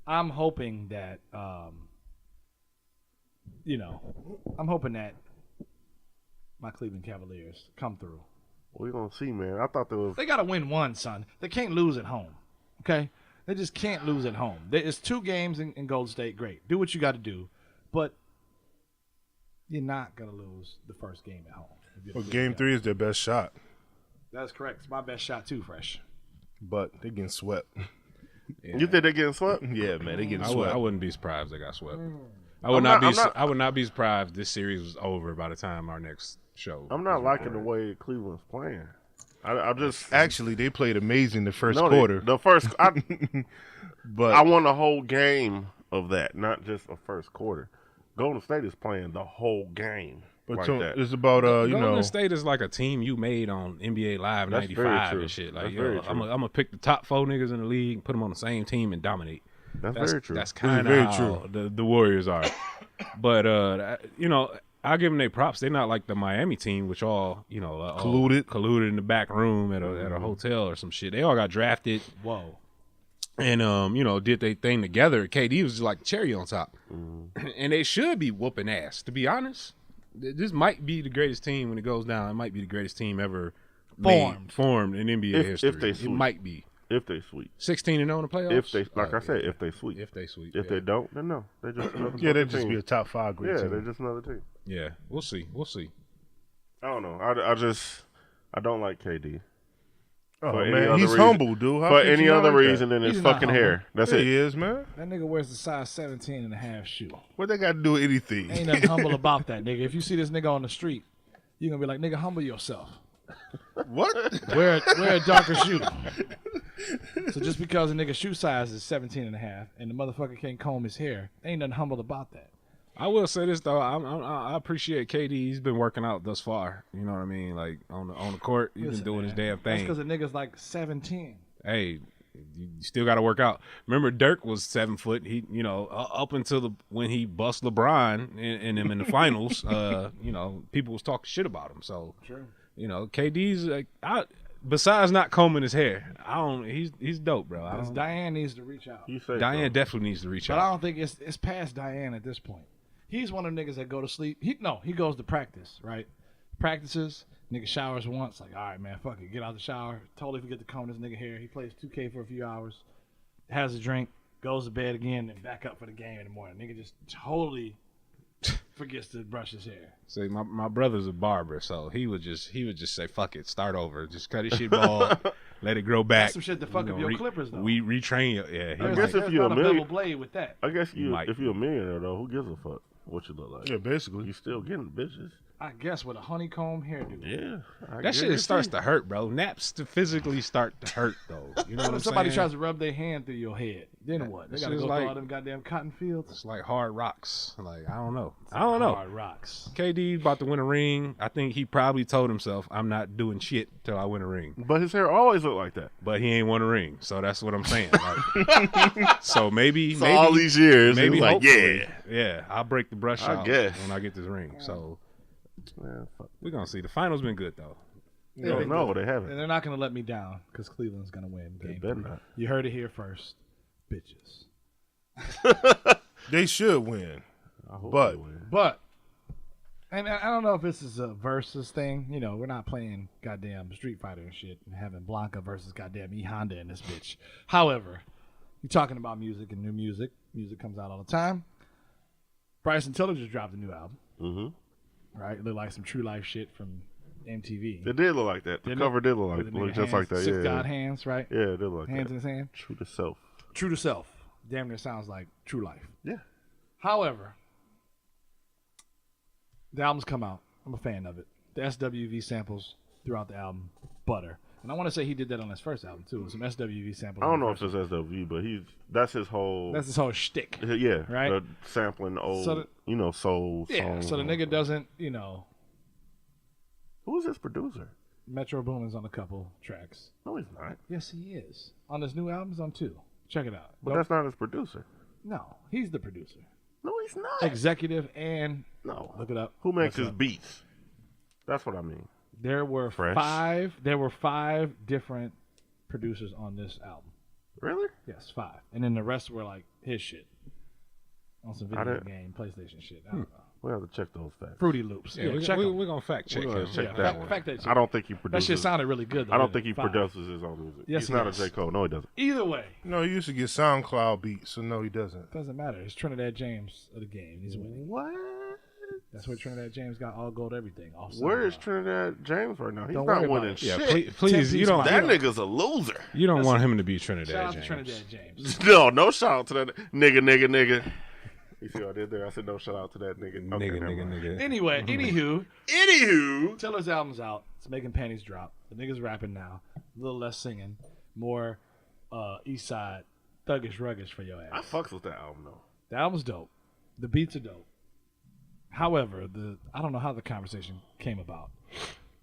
I'm hoping that I'm hoping that my Cleveland Cavaliers come through. We're gonna see, man. I thought there was. They gotta win one, son. They can't lose at home. Okay, they just can't lose at home. It's 2 games in Golden State. Great, do what you got to do, but you're not gonna lose the first game at home. Well, game 3 is their best shot, That's correct. It's my best shot too, Fresh. but they're getting swept. You think they're getting swept? Yeah, man, they getting I swept. wouldn't be surprised if they got swept. Mm. I would I'm not, not- be. I'm not- I would not be surprised if this series was over by the time our next show. I'm not liking the way Cleveland's playing. I just Actually, they played amazing the first no, quarter, The first, but I want a whole game of that, not just a first quarter. Golden State is playing the whole game like that. it's about Golden State is like a team you made on NBA Live That's very '95 true. and shit. Like, That's yo, very I'm true. gonna pick the top 4 niggas in the league, put them on the same team, and dominate. That's very true. That's kind very of how the Warriors are. But I give them their props. They're not like the Miami team, which all colluded in the back room at a hotel or some shit. They all got drafted. Whoa. And did their thing together. KD was just like cherry on top, and they should be whooping ass. To be honest, this might be the greatest team when it goes down. It might be the greatest team ever formed in NBA history. if they it sweep. might be If they sweep. 16-0 in the playoffs. If they, like I said, if they sweep. if they sweep, If they don't, then no. They're just another yeah, they'd fucking just team. be a top 5 great Yeah, team. they're just another team. yeah, we'll see. I don't know. I don't like KD. Oh For any man, other he's reason. humble, dude. How For could any you not other like that? reason than his He's not fucking humble. hair. That's Yeah, it. he is, man. That nigga wears the size 17 and a half shoe. What they got to do with anything? Ain't nothing humble about that, nigga. If you see this nigga on the street, you're gonna be like, nigga, humble yourself. What? Wear a darker shoe. So just because a nigga shoe size is 17 and a half and the motherfucker can't comb his hair, ain't nothing humble about that. I will say this though, I appreciate KD. He's been working out thus far. You know what I mean? Like on the court, he's Listen, been doing man, his damn That's thing. because the nigga's like 17. Hey, you still got to work out. Remember, Dirk was 7 foot. He, up until when he bust LeBron and him in the finals, people was talking shit about him. So, True. KD's like, besides not combing his hair, he's dope, bro. Because Diane needs to reach out. You say Diane so. definitely needs to reach But I out. don't think it's past Diane at this point. He's one of them niggas that go to sleep. He goes to practice, right? Practices, nigga showers once, like, all right, man, fuck it. Get out the shower. Totally forget to comb this nigga hair. He plays 2K for a few hours, has a drink, goes to bed again, and back up for the game in the morning. Nigga just totally forgets to brush his hair. See, my brother's a barber, so he would just say, fuck it, start over. Just cut his shit bald, let it grow back. That's some shit to fuck up your clippers, though. We retrain you. Yeah, he I was guess like, if you're a not a million, bevel blade with that. I guess might if you're a millionaire though, who gives a fuck what you look like? Yeah, basically. You still getting bitches. I guess with a honeycomb hairdo. Yeah. that shit starts to hurt, bro. Naps to physically start to hurt, though. You know what I'm If somebody saying? tries to rub their hand through your head, then what? They That gotta shit's go like- through all them goddamn cotton fields. It's like hard rocks. Like, I don't know. I don't know. Hard rocks. KD about to win a ring. I think he probably told himself, I'm not doing shit till I win a ring. But his hair always look like that. But he ain't won a ring. So that's what I'm saying. Like, so maybe all these years, maybe he was like, hopefully, yeah, I'll break the brush I out guess. when I get this ring. So Man, fuck. we're gonna see. The finals been good though. No, they haven't. And they're not going to let me down because Cleveland's going to win. They Game better 3. not. You heard it here first, bitches. They should win. I hope But- they win. But, and I don't know if this is a versus thing. You know, we're not playing goddamn Street Fighter and shit and having Blanca versus goddamn E Honda in this bitch. However, you're talking about music and new music. Music comes out all the time. Bryson Tiller just dropped a new album. Mm-hmm. Right? It looked like some true life shit from MTV. It did look like that. The Didn't cover it? did look With like the look nigga just like that. hands, Six Yeah, God hands, right? yeah, it did look like Hands that. in his hand. True to self. True to self. Damn near sounds like true life. Yeah. However, the album's come out. I'm a fan of it. The SWV samples throughout the album, butter. And I want to say he did that on his first album too. Some SWV samples. I on don't the know if first it's SW, but that's his whole. That's his whole shtick. Yeah, Right? The sampling old, So soul Yeah. songs. So the and nigga all. doesn't, Who's his producer? Metro Boomin's on a couple tracks. No, he's not. Yes, he is. On his new album, he's on 2. Check it out. But that's not his producer. No, he's the producer. No, he's not. Executive and No. look it up. Who makes Look it his up. beats? That's what I mean. There were Fresh. 5. There were 5 different producers on this album. Really? Yes, 5, and then the rest were like his shit on some I video didn't- game, PlayStation shit. I don't know. We'll have to check those facts. Fruity Loops. Yeah, check 'em. we're gonna fact check We're gonna him. check Yeah, that fact- one. fact that shit. I don't think he That produces. shit sounded really good. Though, I don't didn't think he it? 5. produces his own music. Yes, He's he not does. a J. Cole. No, he doesn't. Either way, No, he used to get SoundCloud beats, so no, he doesn't. doesn't matter. It's Trinidad James of the game. He's winning. What? That's where Trinidad James got all gold everything. Off Where is SoundCloud. Trinidad James right now? He's Don't not worry about winning it. Yeah, shit. please, you don't. That nigga's a loser. You don't want him to be Trinidad Shout out to James. Trinidad James. No shout out to that nigga. You see what I did there? I said no shout out to that nigga. Okay, never mind. Nigga. Anyway, anywho, Anywho, Tiller's album's out. It's making panties drop. The nigga's rapping now. A little less singing. More East Side thuggish ruggish for your I ass. fucks with that album though. The album's dope. The beats are dope. However, I don't know how the conversation came about.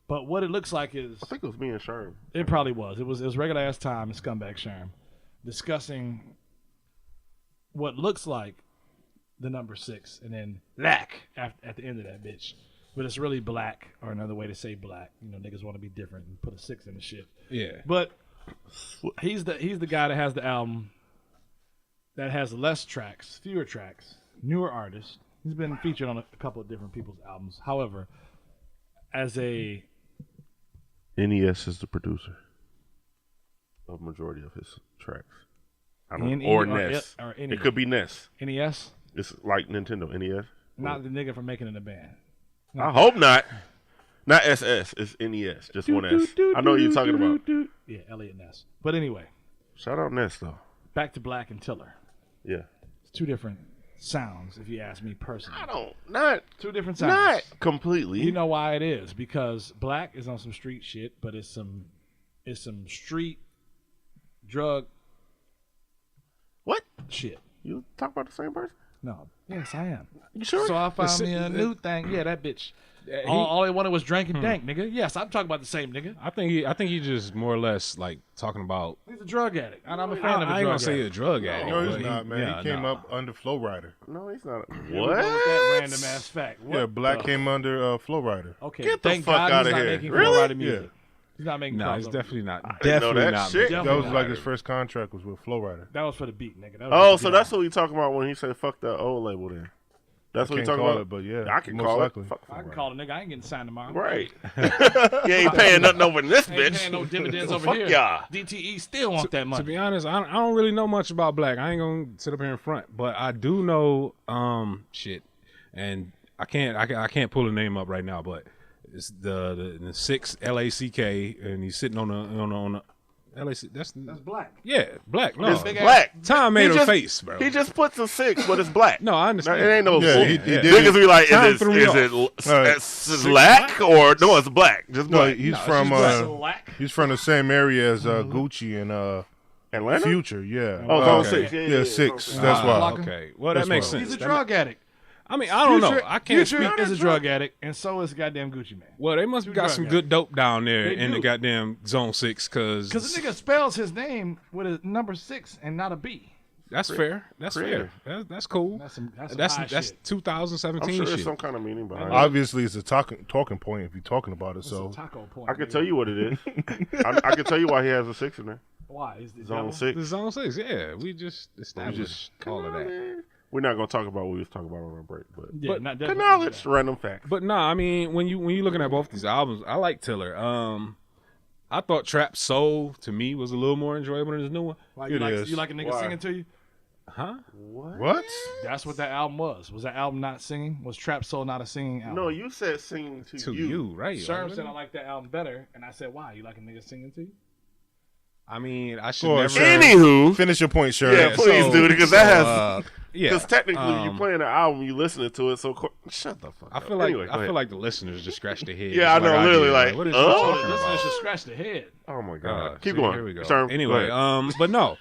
But what it looks like is I think it was me and Sherm. it probably was. It was regular ass time and scumbag Sherm discussing what looks like the number 6 and then black at the end of that bitch. But it's really black, or another way to say black. You know, niggas want to be different and put a 6 in the shit. Yeah. But he's the guy that has the album that has less tracks, fewer tracks, newer artists. He's been featured on a couple of different people's albums. However, as a NES is the producer of majority of his tracks. I don't N- or or NES. or It could be NES. NES, It's like Nintendo NES. not the nigga from making it in a band. I hope not. Not SS. It's NES. Just one S. I know what you're talking about. Yeah, Elliot Ness. But anyway, Shout out NES though. back to Black and Tiller. Yeah. It's 2 different sounds, if you ask me personally. I don't. Not. 2 different sounds. Not completely. You know why it is? Because Black is on some street shit, but it's some street drug What? shit. You talk about the same person? No. Yes, I am. You sure? So I found Listen, me a new thing. Yeah, that bitch. he- All they wanted was drink and dank, nigga. Yes, I'm talking about the same nigga. I think he just more or less like talking about. He's a drug addict, and I'm a fan I of a ain't drug gonna say addict. a drug addict. No, he's but not, man. yeah, he came nah. up under Flow Rider. No, he's not. We're going with that What? random ass fact. Yeah, What Black the- came under Flow Rider. Okay, Get the thank fuck God outta he's not here. making Really? Florida music. Yeah. He's not making. No, crossover. it's definitely not. didn't know Definitely that not. shit. making- That Definitely was not. like his first contract was with Flow Rider. That was for the beat, nigga. That was Oh, for so the that's beat. what you talking about when he said "fuck that old label." Then that's what you Can't talking call about. it, but yeah, I can most call likely. it. Fuck I can call the nigga. I ain't getting signed tomorrow. Right. You ain't paying nothing over in this Ain't bitch. paying no dividends So over fuck here. y'all. DTE still want that To money. be honest, I don't really know much about Black. I ain't gonna sit up here in front, but I do know shit, and I can't pull a name up right now, but it's the 6 LACK, and he's sitting on a LAC. That's Black. yeah, Black. No, It's black. Tom made He a just- face, bro. He just puts a 6, but it's black. No, I understand. It ain't no. Yeah, he Yeah. did Niggas it. be like, Tom is threw me it Right. slack or no? It's black. Just No, black. he's from Black. he's from the same area as Gucci and Atlanta. Future. Yeah. Oh, Oh, it's okay. on 6. Yeah, 6. Zone That's six. why. Blocker. Okay, well That's that makes why. sense. He's a That drug addict. I mean, I don't know. Future- I can't Future speak. is a drug addict, and so is goddamn Gucci Man. Well, they must have got drug some addicts. good dope down there They in the do. goddamn Zone 6, Because the nigga spells his name with a number 6 and not a B. That's fair. That's Creative. fair. That's cool. That's some high That's shit. 2017 I'm sure shit. there's some kind of meaning behind it. Obviously, it's a talking point if you're talking about it. It's So a taco point. I can tell you what it is. I can tell you why he has a 6 in there. Why? Is Zone that 6. The Zone 6, yeah. We just established all of that. Man. We're not gonna talk about what we was talking about on our break, but Yeah, not definitely knowledge, that. random facts. But nah, I mean, when you looking at both these albums, I like Tiller. I thought Trap Soul to me was a little more enjoyable than his new one. Why, It is. you like a nigga Why? singing to you? Huh? what? That's what that album was. Was that album not singing? Was Trap Soul not a singing album? No, you said singing To you, right? Sherm said I like that album better, and I said, why? You like a nigga singing to you? I mean, I should Go never. ahead, Anywho, Finish your point, Sherm. yeah, please, dude, because that has. Yeah. Because technically, you playing the album, you listening to it. So shut the fuck I up. feel like Anyway, go I feel ahead. like the listeners just scratched their head. Yeah, I know, literally, did. like, what is oh? you Oh, talking the listeners about? should scratch their head. Oh my god, keep See, going. Here we go. Sherm, Anyway, go ahead. but no,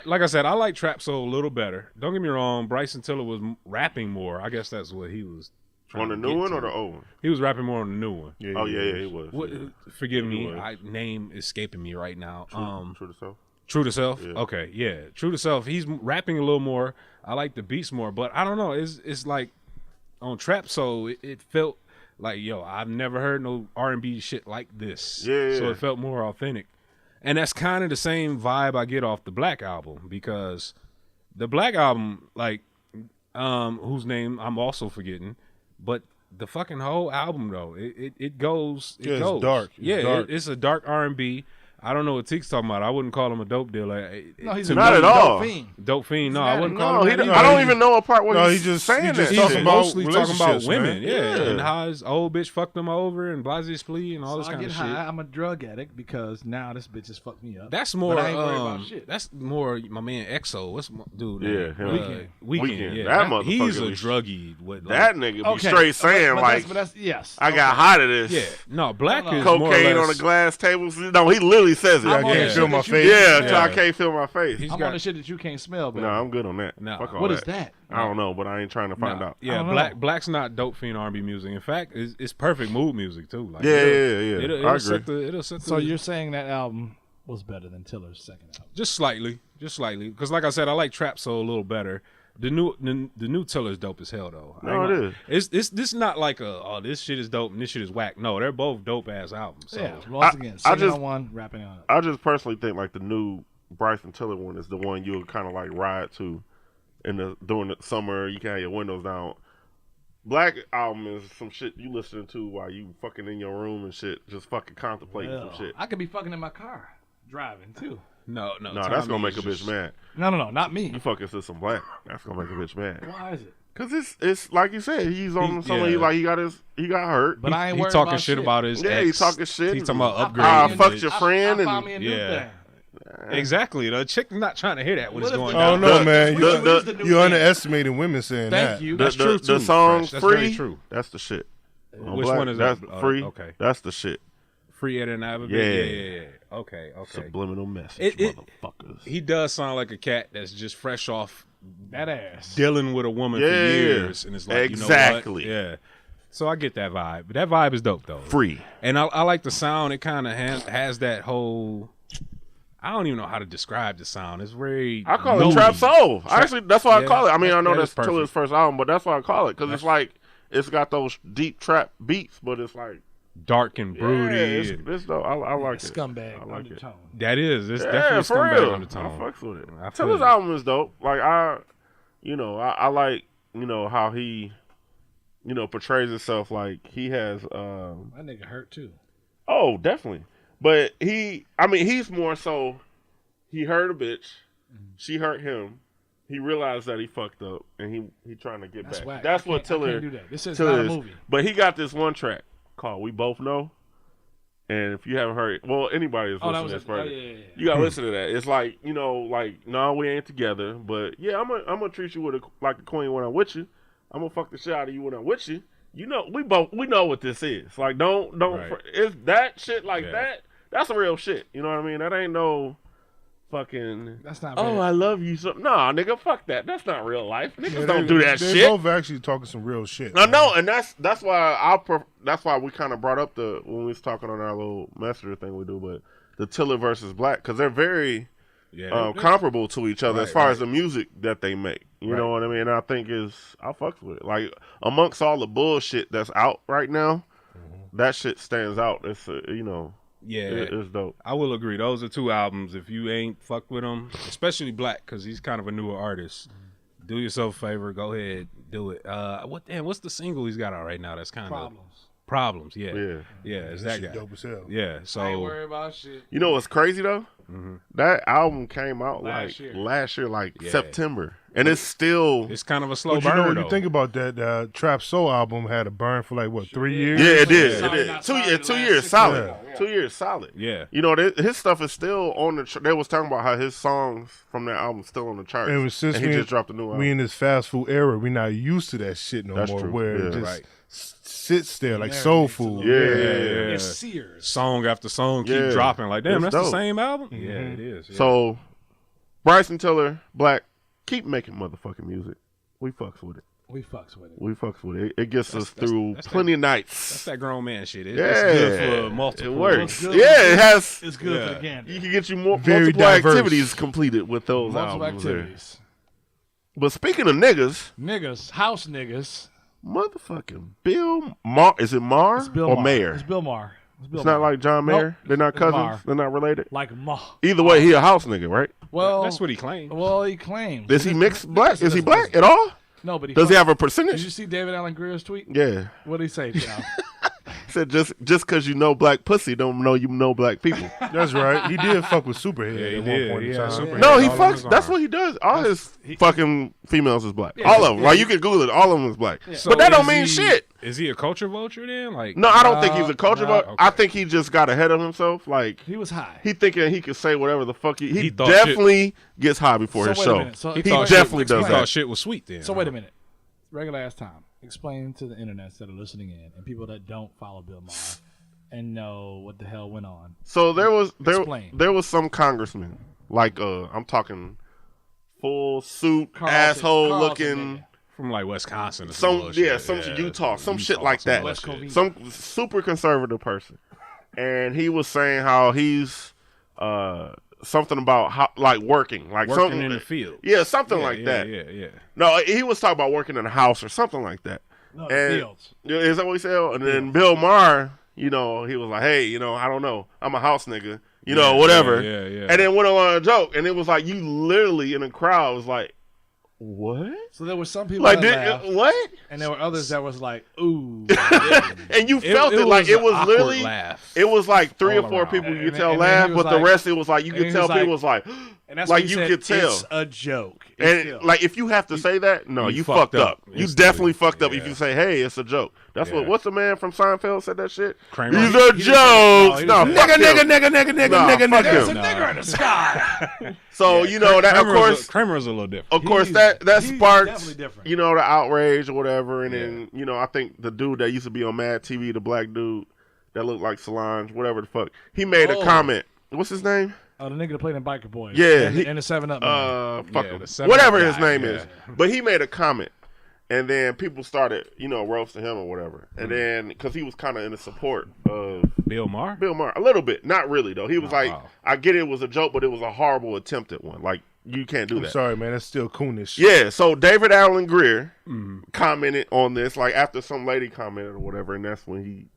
like I said, I like Trap Soul a little better. Don't get me wrong. Bryson Tiller was rapping more. I guess that's what he was trying on the to new get one to. or the old one? He was rapping more on the new one. Yeah, Oh yeah, it was. What, Yeah. forgive He me, was. name escaping me right now. True to self. True to Self. Yeah. Okay, yeah, True to Self. He's rapping a little more. I like the beats more, but I don't know. It's like on Trap Soul, it felt like, yo, I've never heard no R&B shit like this. Yeah. So it felt more authentic, and that's kind of the same vibe I get off the Black album, because the Black album, like, whose name I'm also forgetting, but the fucking whole album though, it goes. Yeah, it's dark. It's dark. It's a dark R&B. I don't know what Teek's talking about. I wouldn't call him a dope dealer. No, he's To not me, at all. Dope fiend. Dope fiend. No, I wouldn't call No, him he that don't, either. I don't even know a part where No, he's he just saying talking that. He's about mostly talking about relationships, women, man. yeah, Yeah. and how his old bitch fucked him over and Blasey Splee and all this So I kind get of high. shit. I'm a drug addict because now this bitch has fucked me up. That's more. But I ain't worried about shit. That's more my man EXO. What's dude? Yeah, name? him. Weekend. Weeknd. Yeah, That motherfucker he's a was- druggie. With, That like, nigga be straight saying like, but that's yes. I got hot of this. yeah, no, Black No, no. is more or Cocaine on less, a glass table. No, he literally says it. I I'm on can't that feel shit my that you- face. Yeah, Yeah. I can't feel my face. He's I'm got, on the shit that you can't smell, baby. No, I'm good on that. No. Fuck all What is that? I don't know, but I ain't trying to find out. I Yeah, don't know. Black's not dope fiend R&B music. In fact, it's perfect mood music too. Like, Yeah. It'll I set agree. the So you're saying that album was better than Tiller's second album? just slightly, because like I said, I like Trap Soul a little better. The new Tiller's dope as hell though. No, it is. It's this not like this shit is dope and this shit is whack. No, they're both dope ass albums. So. Yeah. Once again, I singing just- on one, rapping on it. I just personally think like the new Bryson Tiller one is the one you'll kind of like ride to during the summer. You can have your windows down. Black album is some shit you listening to while you fucking in your room and shit, just fucking contemplating Well, some shit. I could be fucking in my car, driving too. No, No, that's gonna make a bitch mad. No, not me. You fucking to some Black, that's gonna make a bitch mad. Why is it? Cause it's like you said, he's on something. yeah. He got hurt. But I ain't He worried talking about shit about his Yeah, ex. he talking shit. He talking about I upgrading. fucked your friend I and found me a new Yeah. thing. Exactly. The chick's not trying to hear that when What it's if going the- I down. don't know, The- man. Which You, one is the new you're thing? underestimating women saying Thank that. you. That's true the too. song Fresh. That's very "Free." true. That's the shit. On Which Black, one is that's that? Free. Okay. That's the shit. Free Ed and Abbott. Yeah. Yeah. Okay. Subliminal message, It- motherfuckers. He does sound like a cat that's just fresh off That ass. dealing with a woman for Yeah. years, and it's like Exactly. You know what? Yeah. So I get that vibe, but that vibe is dope though. Free. And I like the sound. It kind of has that whole. I don't even know how to describe the sound. It's very. I call noisy. it trap soul. Actually, that's why I Yeah, call it. I mean, I know that that's is perfect. Tiller's first album, but that's why I call it because it's like it's got those deep trap beats, but it's like Dark and broody. yeah, and- it's dope. I like it. Scumbag I like it. undertone. that is. It's Yeah, definitely for scumbag real. undertone. I fucks with it. I feel Tiller's it. album is dope. Like I like how he portrays himself. Like he has. That nigga hurt too. Oh, definitely. But he's more so. He hurt a bitch. She hurt him. He realized that he fucked up, and he trying to get That's back. whack. That's I what can't Tiller. do that. This is Tiller not a is. movie. But he got this one track called "We Both Know," and if you haven't heard, well, anybody is Oh, that listening was to this a, oh, further, yeah. you gotta listen to that. It's like no, we ain't together, but yeah, I'm gonna treat you like a queen when I'm with you. I'm gonna fuck the shit out of you when I'm with you. We know what this is. Like don't Right. it's that shit like Yeah. that. That's real shit. You know what I mean? That ain't no fucking. That's not. Oh, bad. I love you so. Nah, nigga, fuck that. That's not real life. Niggas Yeah, don't do that they're shit. both actually talking some real shit. I man. know, and that's why that's why we kind of brought up when we was talking on our little messenger thing we do, but the Tiller versus Black because they're very comparable to each other as far right. as the music that they make. You Right. know what I mean? I think I fucks with it. Like amongst all the bullshit that's out right now, that shit stands out. It's it's dope. I will agree. Those are 2 albums. If you ain't fucked with him, especially Black, because he's kind of a newer artist, do yourself a favor. Go ahead, do it. What's the single he's got out right now? That's kind of Problems. Yeah, it's that guy. Dope as hell. Yeah, so I ain't worried about shit. You know what's crazy though? That album came out Last year. September, and it's still. it's kind of a slow But you burn. know when though. you think about that, Trap Soul album had a burn for like what 3 years? Yeah, it did. Sorry, It not did. sorry, 2 the years last solid. 6 2 years solid. Yeah. You know, his stuff is still on the. They was talking about how his songs from that album still on the charts. And since he just dropped a new album. we in this fast food era, we not used to that shit no That's more. true. Where it Yeah. just Right. sits there like soul food. Yeah. It's Sears. Song after song keep Yeah. dropping. Like, damn, It's that's the dope. same album? Yeah, it is. Yeah. So, Bryson Tiller, Black, keep making motherfucking music. We fucks with it. We fucks with it. We fucks with it. It gets us That's- through that's plenty of that's nights. that grown man shit. It's Yeah. good for multiple. It works. Good. Yeah, it has. It's good for Yeah. the gander. You can get you more Very multiple diverse. activities completed with those Multiple albums there. activities. But speaking of niggas, Niggas, house niggas. motherfucking Bill Maher. Is it Maher It's Bill or Maher. Mayer? It's Bill Maher. It's not like John Nope. Mayer. They're not It's cousins. Maher. They're not related. Like Ma. Either way, he a house nigga, right? Well, That's what he claimed. Well, he claims. Is he mixed black? Is he Listen, black listen. at all? No, but he Does he have a Did you percentage? see David Allen Greer's tweet? Yeah. What did he say, Chow? He said just because you know black pussy don't know you know black people. That's right. He did fuck with Superhead Yeah, he at did. one point in Yeah, time. Superhead. No, he All of his fucks. That's arm. what he does. All his fucking females is black. Yeah, all of them. yeah, Like you can Google it. All of them is black. So But that don't is mean he- shit. Is he a culture vulture then? Like, No, I don't think he's a culture. no. But I think he just got ahead of himself. Like He was high. he thinking he could say whatever the fuck he He thought definitely gets high before So his wait a show. minute. So he He thought definitely shit, does he thought that. shit was sweet then. So wait a minute. Regular ass time. Explain to the internets that are listening in and people that don't follow Bill Maher and know what the hell went on. So Explain. there was some congressman like I'm talking full suit asshole looking. From like Wisconsin or Some bullshit. some Utah, some shit like that. West bullshit. Covina. Some super conservative person, and he was saying how he's something about how, like working Working something in the field. Yeah, something Yeah, like yeah, that. Yeah. No, he was talking about working in a house or something like that. No, And- Fields. Is that what he said? And then Bill Maher, he was like, hey, I don't know, I'm a house nigga, whatever. Yeah. And then went on a joke, and it was like you literally in the crowd was like, what? So there were some people Like, that laughed, what? and there were others that was like, ooh. And you felt it, like it was an literally, awkward laugh. it was like three All or four around. people you And- could tell and then laugh, he was but the like- rest it was like you and could he tell was people like- was like, And that's like what he you said, could tell. it's a joke. It's and still- like if you have to say that, no, You you fucked fucked up. up. You It's definitely the- fucked up if yeah. you say, hey, it's a joke. That's Yeah. what's the man from Seinfeld said that shit? Kramer. These He are didn't- jokes. he No, didn't fuck say him. nigga, Nah, fuck there's him. a nigger in the sky. So that of course. Kramer's a little different. Of course, He's- that he's sparked, definitely different. the outrage or whatever, and then I think the dude that used to be on Mad TV, the black dude that looked like Solange, whatever the fuck, he made a Oh. comment. What's his name? Oh, the nigga that played in Biker Boys. Yeah, And, and the 7-Up man. Fuck Yeah, him. the 7-Up Whatever his guy, name yeah. is, but he made a comment, and then people started, roasting him or whatever, and then because he was kind of in the support of Bill Maher? Bill Maher a little bit, not really though. He was like, wow. I get it was a joke, but it was a horrible attempt at one. Like you can't do I'm that. sorry, man. That's still coonish. Yeah, so David Allen Greer Mm-hmm. commented on this, like after some lady commented or whatever, and that's when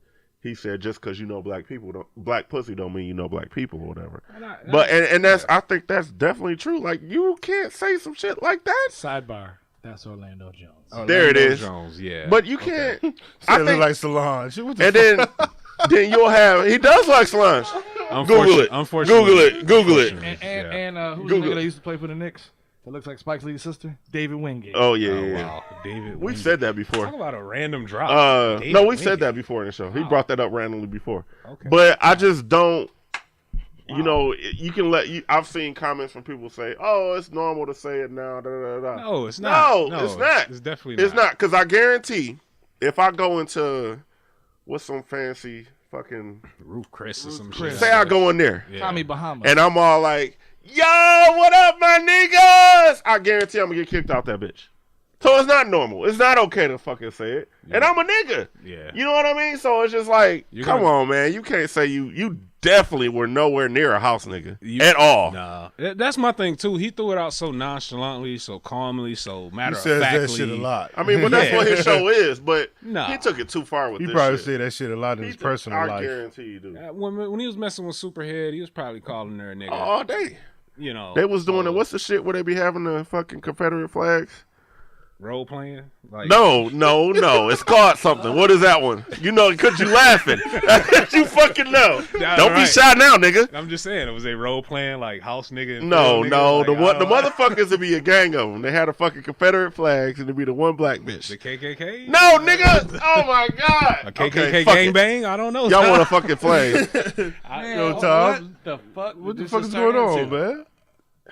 he said, just because you know black pussy don't mean you know black people or whatever. But and that's I think that's definitely true. Like you can't say some shit like that. Sidebar. That's Orlando Jones. There it is. Jones, yeah. But you can't. I I look think, like Solange. What the and fuck? then you'll have. He does like Solange. Google it. Unfortunately. Google it. And who's Google the nigga it. that used to play for the Knicks? That looks like Spike Lee's sister? David Wingate. Oh yeah, Oh, yeah. wow. David We've Wingate. said that before. Talk about a random drop. David No, we said Wingate. that before in the show. He Wow. brought that up randomly before. Okay. But I just don't. You can let you. I've seen comments from people say, "Oh, it's normal to say it now." Da, da, da, da. No, it's not. No, it's not. It's definitely not. It's not because I guarantee, if I go into what's some fancy fucking Ruth Chris or some Chris. shit. say, I go in there Yeah. Tommy Bahama. and I'm all like, "Yo, what up, my niggas?" I guarantee I'm gonna get kicked out that bitch. So it's not normal. It's not okay to fucking say it. And I'm a nigga. Yeah. You know what I mean? So it's just like, You're come gonna- on, man. You can't say you definitely were nowhere near a house nigga at all. Nah, that's my thing too. He threw it out so nonchalantly, so calmly, so matter He of says factly. that shit a lot. I mean, but that's what his show is. But Nah. he took it too far with He this probably shit. say that shit a lot in his personal I life. guarantee you do. When he was messing with Superhead, he was probably calling her a nigga. All day. You know, They was doing it. What's the shit where they be having the fucking Confederate flags? role playing. Like, No. It's called something. What is that one? You know, because you laughing. You fucking know. Don't be shy now, nigga. I'm just saying, it was a role playing like house nigga. And No. field nigga? Like, The motherfuckers would be a gang of them. They had a fucking Confederate flags and it'd be the one black bitch. The KKK. No, nigga. Oh my god. A KKK Okay, fuck it. gangbang. I don't know. Y'all want a fucking flag? Yo, Tom, What the fuck? what the fuck is going on, man?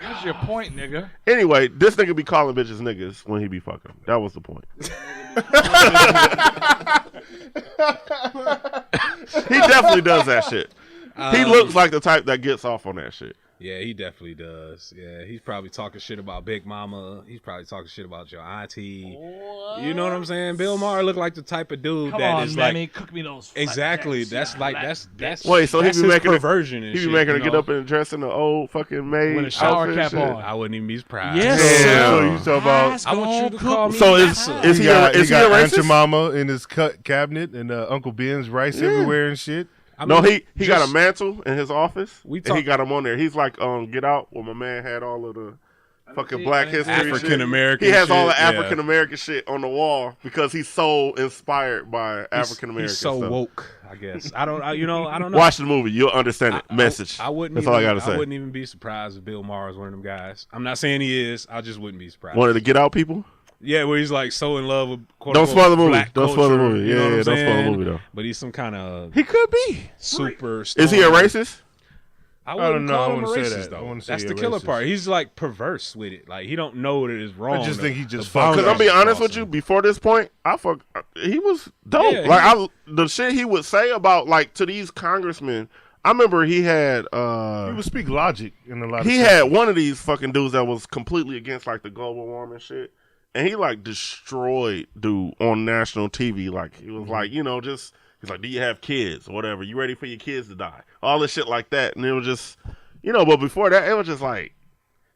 What's your point, nigga? Anyway, this nigga be calling bitches niggas when he be fucking them. That was the point. He definitely does that shit. He looks like the type that gets off on that shit. Yeah, he definitely does. Yeah, he's probably talking shit about Big Mama. He's probably talking shit about your auntie. What? You know what I'm saying? Bill Maher look like the type of dude Come that on, is Manny, like cook me those. exactly. flatbreads. That's like that's Wait, so he that's be his making perversion. He be making her get up and dress in the old fucking maid With a shower outfit cap shit. on. I wouldn't even be surprised. Yes, So sir. you talking about? I want you to call me. So is He he got, is he a Aunt racist? Mama in his cabinet and Uncle Ben's rice everywhere and shit. I No, mean, he got a just- mantle in his office. We And he talk- got him on there. He's like Get Out, where my man had all of the fucking Black History African shit. American. He has all the shit, yeah. African American shit on the wall because he's so inspired by African American He's so stuff. woke. I guess I don't know. Watch the movie, you'll understand it. Message. I wouldn't. That's even, all I gotta say. I wouldn't even be surprised if Bill Maher is one of them guys. I'm not saying he is. I just wouldn't be surprised. One of the Get Out people. Yeah, where he's like so in love with. Quote, Don't unquote, spoil the movie. black Don't spoil the culture, movie. you know Yeah, what I'm don't spoil the saying? movie though. But he's some kind of He could be. super. Is he a racist? I don't wouldn't know. call I him a wouldn't say racist that. I though. wouldn't say That's he the a killer racist. part. He's like perverse with it. Like he don't know that it's wrong. I just The- think he just the fucked Because up. I'm be honest with Awesome. you, before this point, he was dope. Yeah, The shit he would say about like to these congressmen. I remember he had He would speak logic in a lot of he sentences. had one of these fucking dudes that was completely against like the global warming shit, and he like destroyed dude on national TV. Like he was like, just he's like, do you have kids or whatever? You ready for your kids to die? All this shit like that, and it was just, but before that, it was just like,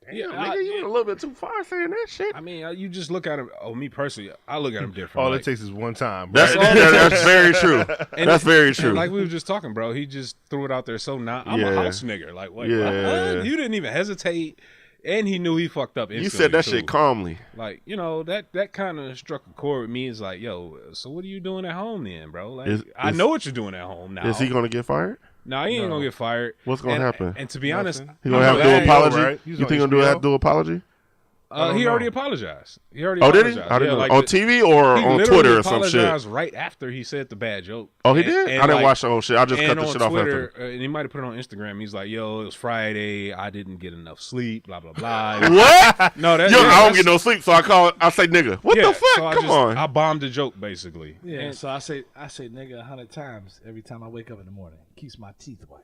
damn, Yeah, nigga, you went a little bit too far saying that shit. I mean, you just look at him. Oh, me personally, I look at him different. All like, it takes is one time. That's right? that's very true. and- That's very and true. like we were just talking, bro. He just threw it out there. So now I'm a Yeah. house nigga. Like what? Yeah. What? You didn't even hesitate, and he knew he fucked up. You said that too. shit calmly. Like that kind of struck a chord with me. It's like, yo, so what are you doing at home then, bro? Like I know what you're doing at home now. Is he gonna get fired? No, he ain't gonna get fired. What's gonna happen? And to be honest, He gonna have to do glad- an apology. right? He's You on think he's gonna HBO? have to do an apology? he already apologized. He already Oh, did apologized. he? I didn't Yeah, know. like On the- TV or he on literally Twitter or some shit? apologized right after he said the bad joke. Oh, he And- did? and I didn't like- watch the whole shit. I just cut and the on shit off Twitter, after. and he might have put it on Instagram. He's like, "Yo, it was Friday. I didn't get enough sleep. Blah blah blah." What? No, that, Yo, yeah, I don't that's- get no sleep, so I say nigga. What yeah, the fuck? so Come on. I bombed the joke basically. Yeah, And- so I say nigga 100 times every time I wake up in the morning. Keeps my teeth white.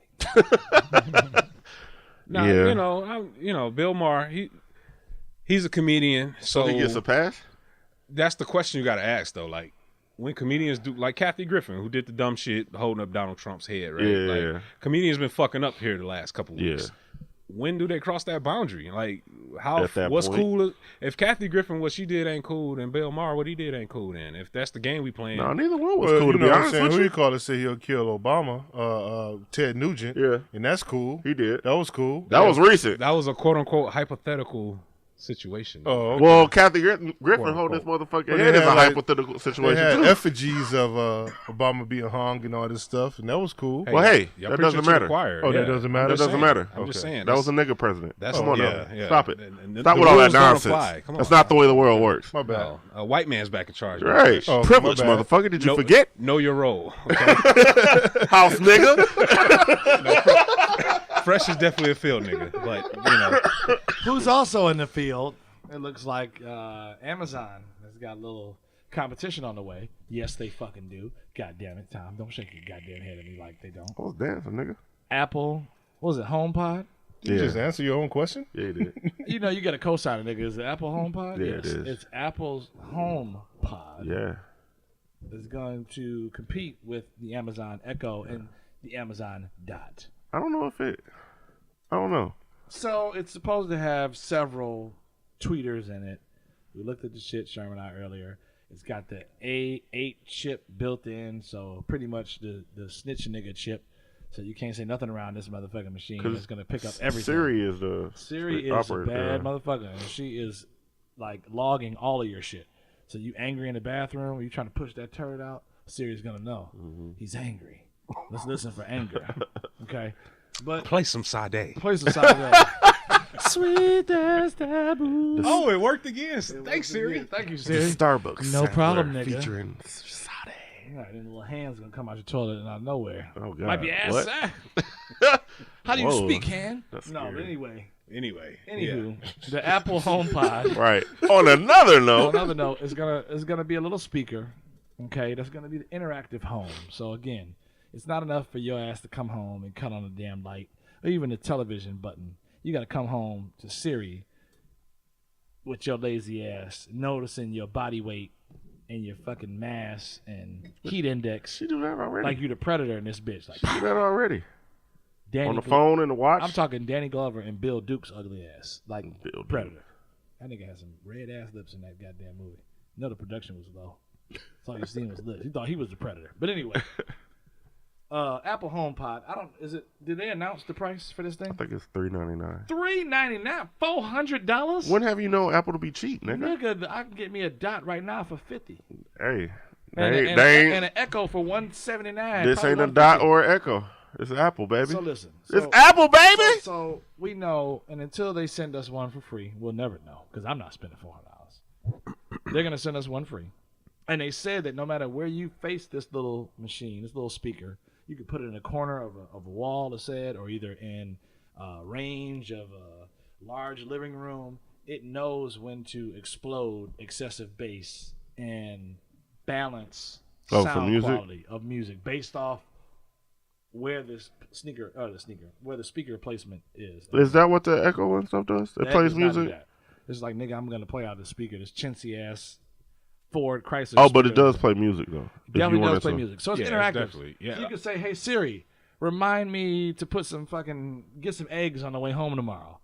Nah, Yeah. Bill Maher, he's a comedian, so he gets a pass? that's the question you got to ask though. Like when comedians do, like Kathy Griffin, who did the dumb shit holding up Donald Trump's head, right? Yeah. Like comedians been fucking up here the last couple weeks. Yeah. When do they cross that boundary? Like how? At that What's point. cool? If Kathy Griffin, what she did ain't cool, then Bill Maher, what he did ain't cool. Then if that's the game we playing, No, neither one was Well, cool, you to know be what I'm honest saying? with Who you. you call to say he'll kill Obama? Ted Nugent. Yeah. And that's cool. He did. That was cool. That was recent. that was a quote unquote hypothetical situation. Oh, okay. Well, Kathy Griffin hold this motherfucking But head they is a had, like, hypothetical They situation, had too. effigies of Obama being hung and all this stuff, and that was cool. Well, hey, y'all that preaching doesn't to the matter. choir. Oh, that Yeah. doesn't matter? That doesn't matter. I'm just saying That was a nigga president. That's Come on yeah, now. yeah. Stop it. And Stop with all that rules don't nonsense. apply. Come That's on. not the way the world works. My bad. No, a white man's back in charge. Right. Oh, Privilege, my bad. motherfucker. Did you Know- forget? Know your role. Okay? House nigga. Fresh is definitely a field nigga, but Who's also in the field? It looks like Amazon has got a little competition on the way. Yes, they fucking do. God damn it, Tom. Don't shake your goddamn head at me like they don't. I was dancing, nigga. Apple, what was it, HomePod? You just answer your own question? Yeah, he did. You know, you got a co-signer, nigga. Is it Apple HomePod? Yeah, yes, it is. It's Apple's HomePod. Yeah. Is going to compete with the Amazon Echo and the Amazon Dot. I don't know if it. I don't know. So it's supposed to have several tweeters in it. We looked at the shit Sherman and I earlier. It's got the A8 chip built in, so pretty much the snitch nigga chip. So you can't say nothing around this motherfucking machine. It's gonna pick up everything. Siri is the a bad motherfucker, and she is like logging all of your shit. So you angry in the bathroom, or you trying to push that turd out? Siri's gonna know he's angry. Let's listen for anger. Okay, but Play some Sade. play some side. Sweet as taboo. Oh, it worked again. Thanks, Siri. Thank you, Siri. Starbucks. No problem, nigga. Featuring Sade. Right, and the little hands gonna come out your toilet and out of nowhere. Oh God. Might be ass. What? How do you Whoa. speak, hand? That's No, scary. but anyway. Anyway. The Apple HomePod. Right. On another On note, another note, it's gonna be a little speaker. Okay, that's gonna be the interactive home. So again, it's not enough for your ass to come home and cut on the damn light or even the television button. You gotta come home to Siri with your lazy ass, noticing your body weight and your fucking mass and heat index, she do that already. like you the predator in this bitch. Like She do that already. Danny On the phone and the watch. I'm talking Danny Glover and Bill Duke's ugly ass, like Bill Duke. Predator. That nigga had some red ass lips in that goddamn movie. You know the production was low. That's all you seen was lips. You thought he was the Predator. But anyway, Apple HomePod. Did they announce the price for this thing? I think it's $399. $399, $400. When have you known Apple to be cheap, nigga? Nigga, I can get me a Dot right now for $50. Hey, And, they and ain't. an Echo for $179. This probably ain't a $150. Dot or an Echo. It's Apple, baby. So listen. It's Apple, baby. So we know, and until they send us one for free, we'll never know because I'm not spending $400. They're gonna send us one free, and they said that no matter where you face this little machine, this little speaker, you can put it in a corner of a wall, it said, or either in range of a large living room. It knows when to explode excessive bass and balance Oh, for sound music? quality of music based off where the speaker placement is. Is that what the Echo and stuff does? It That plays does not do music? that. It's like, nigga, I'm gonna play out the speaker. This chintzy ass Ford Chrysler. Oh, but it speaker. does play music, though. If you Definitely want does it play to. music. So it's Yeah, interactive. definitely. Yeah. You can say, hey Siri, remind me to put some get some eggs on the way home tomorrow.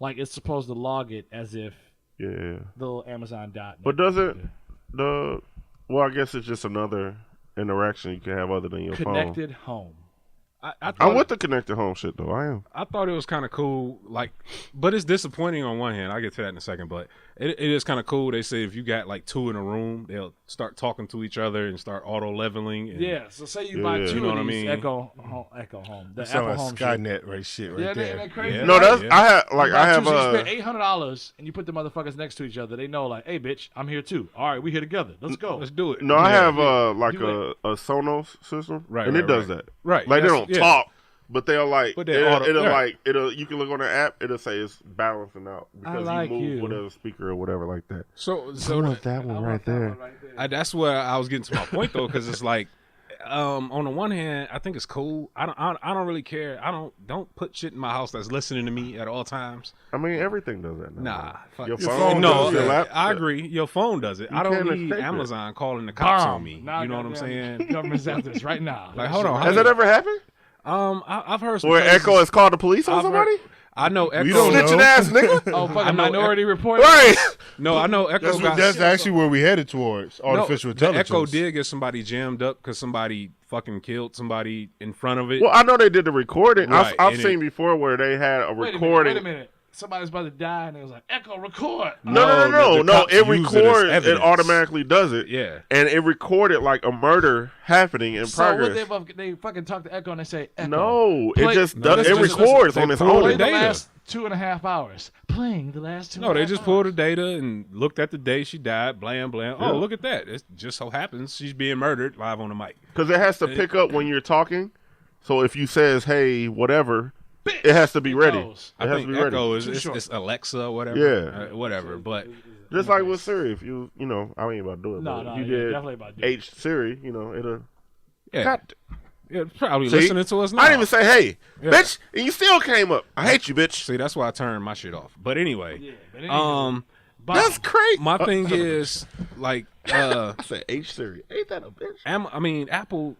Like it's supposed to log it as if Yeah. the little Amazon Dot. But does it, well, I guess it's just another interaction you can have other than your phone. Connected home. I I'm thought, with the connected home shit, though. I am. I thought it was kind of cool, like, but it's disappointing on one hand. I'll get to that in a second, but it is kind of cool. They say if you got like two in a room, they'll start talking to each other and start auto leveling. And, Yeah. So say you buy Yeah. two You know of what I these mean? Echo Home. The Sound Apple like Home shit. Skynet shit right Yeah, there. ain't that crazy? Yeah. No, that's Yeah. I have like You I buy have two, so you spend $800 and you put the motherfuckers next to each other. They know, like, hey, bitch, I'm here too. All right, we here together. Let's go. Let's do it. no, I Yeah. have like You a Sonos system, Right, and it right, does right. that. Right, Like they that's- don't yeah. talk, but they'll like But they're auto- it'll right. like it'll you can look on the app. It'll say it's balancing out because like you move you. with a speaker or whatever like that. So that one right there. that's where I was getting to my point though, because it's like, on the one hand, I think it's cool. I don't really care. I don't put shit in my house that's listening to me at all times. I mean, everything does that now. Nah, fuck Your it. phone no, does, your laptop. I agree. Your phone does it. I don't can't need escape it. Amazon calling the cops on Bomb. me. Now You know what I'm goddamn saying? Government's after this right now. Like, hold on. Has that ever happened? I've heard some Where places- Echo has called the police on I've heard- somebody? I know Echo. don't know. Snitching ass nigga. Oh, fucking know Minority Report. Right. No, I know Echo got. That's actually where we headed towards artificial no, intelligence. The Echo did get somebody jammed up because somebody fucking killed somebody in front of it. Well, I know they did the recording. Right, I've and seen before where they had a Wait recording. a minute. Somebody's about to die, and it was like, Echo, record. No. the cops It use it as records. It evidence. automatically does it. Yeah. And it recorded like a murder happening in So progress. what they fucking talk to Echo and they say, Echo. No, play- it just No, does. they It just- records they on its pull own. Play the the data. last 2.5 hours. Playing the last 2.5 No, they just pulled the hours. data and looked at the day she died. Blam blam. Yeah. Oh, look at that! It just so happens she's being murdered live on the mic. Because it has to pick up when you're talking. So if you says, "Hey, whatever," it has to be ready. knows. It I has think to be ready. Echo is Too short. it's Alexa or whatever. Yeah. Whatever. But Just like with Siri, if you know, I ain't about to do it. No, but no, if you yeah, did definitely about to do it. H Siri, it'll. yeah, God, yeah, probably See? listening to us now. I didn't even say, "Hey, Yeah. bitch," and you still came up. I hate you, bitch. See, that's why I turned my shit off. But anyway, Yeah, but anyway, That's crazy. my thing is like, I said H Siri. Ain't that a bitch? I mean, Apple.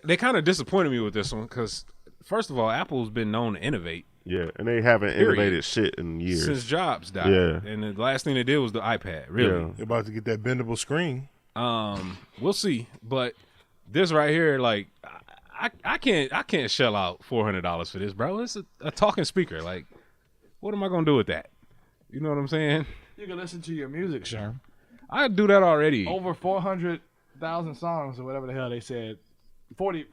They kind of disappointed me with this one because first of all, Apple's been known to innovate Yeah, and they haven't Period. innovated shit in years. since Jobs died. Yeah. And the last thing they did was the iPad. Really. Yeah. They're about to get that bendable screen. We'll see. But this right here, like, I can't shell out $400 for this, bro. It's a talking speaker. Like, what am I gonna do with that? You know what I'm saying? You can listen to your music, Sherm. I do that already. Over 400,000 songs or whatever the hell they said. 40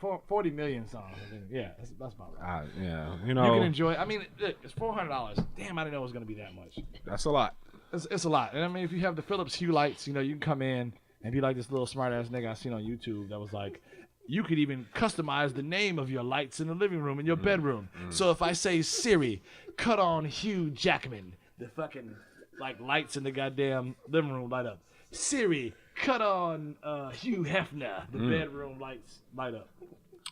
million songs. I think. Yeah, that's about right. Yeah, you You know, can enjoy. I mean, look, it's $400. Damn, I didn't know it was gonna be that much. that's a lot. It's a lot. And I mean, if you have the Philips Hue lights, you know, you can come in and be like this little smart ass nigga I seen on YouTube that was like, you could even customize the name of your lights in the living room, in your bedroom. So if I say Siri, cut on Hugh Jackman, the fucking like lights in the goddamn living room light up. Siri, cut on Hugh Hefner, the bedroom lights light up.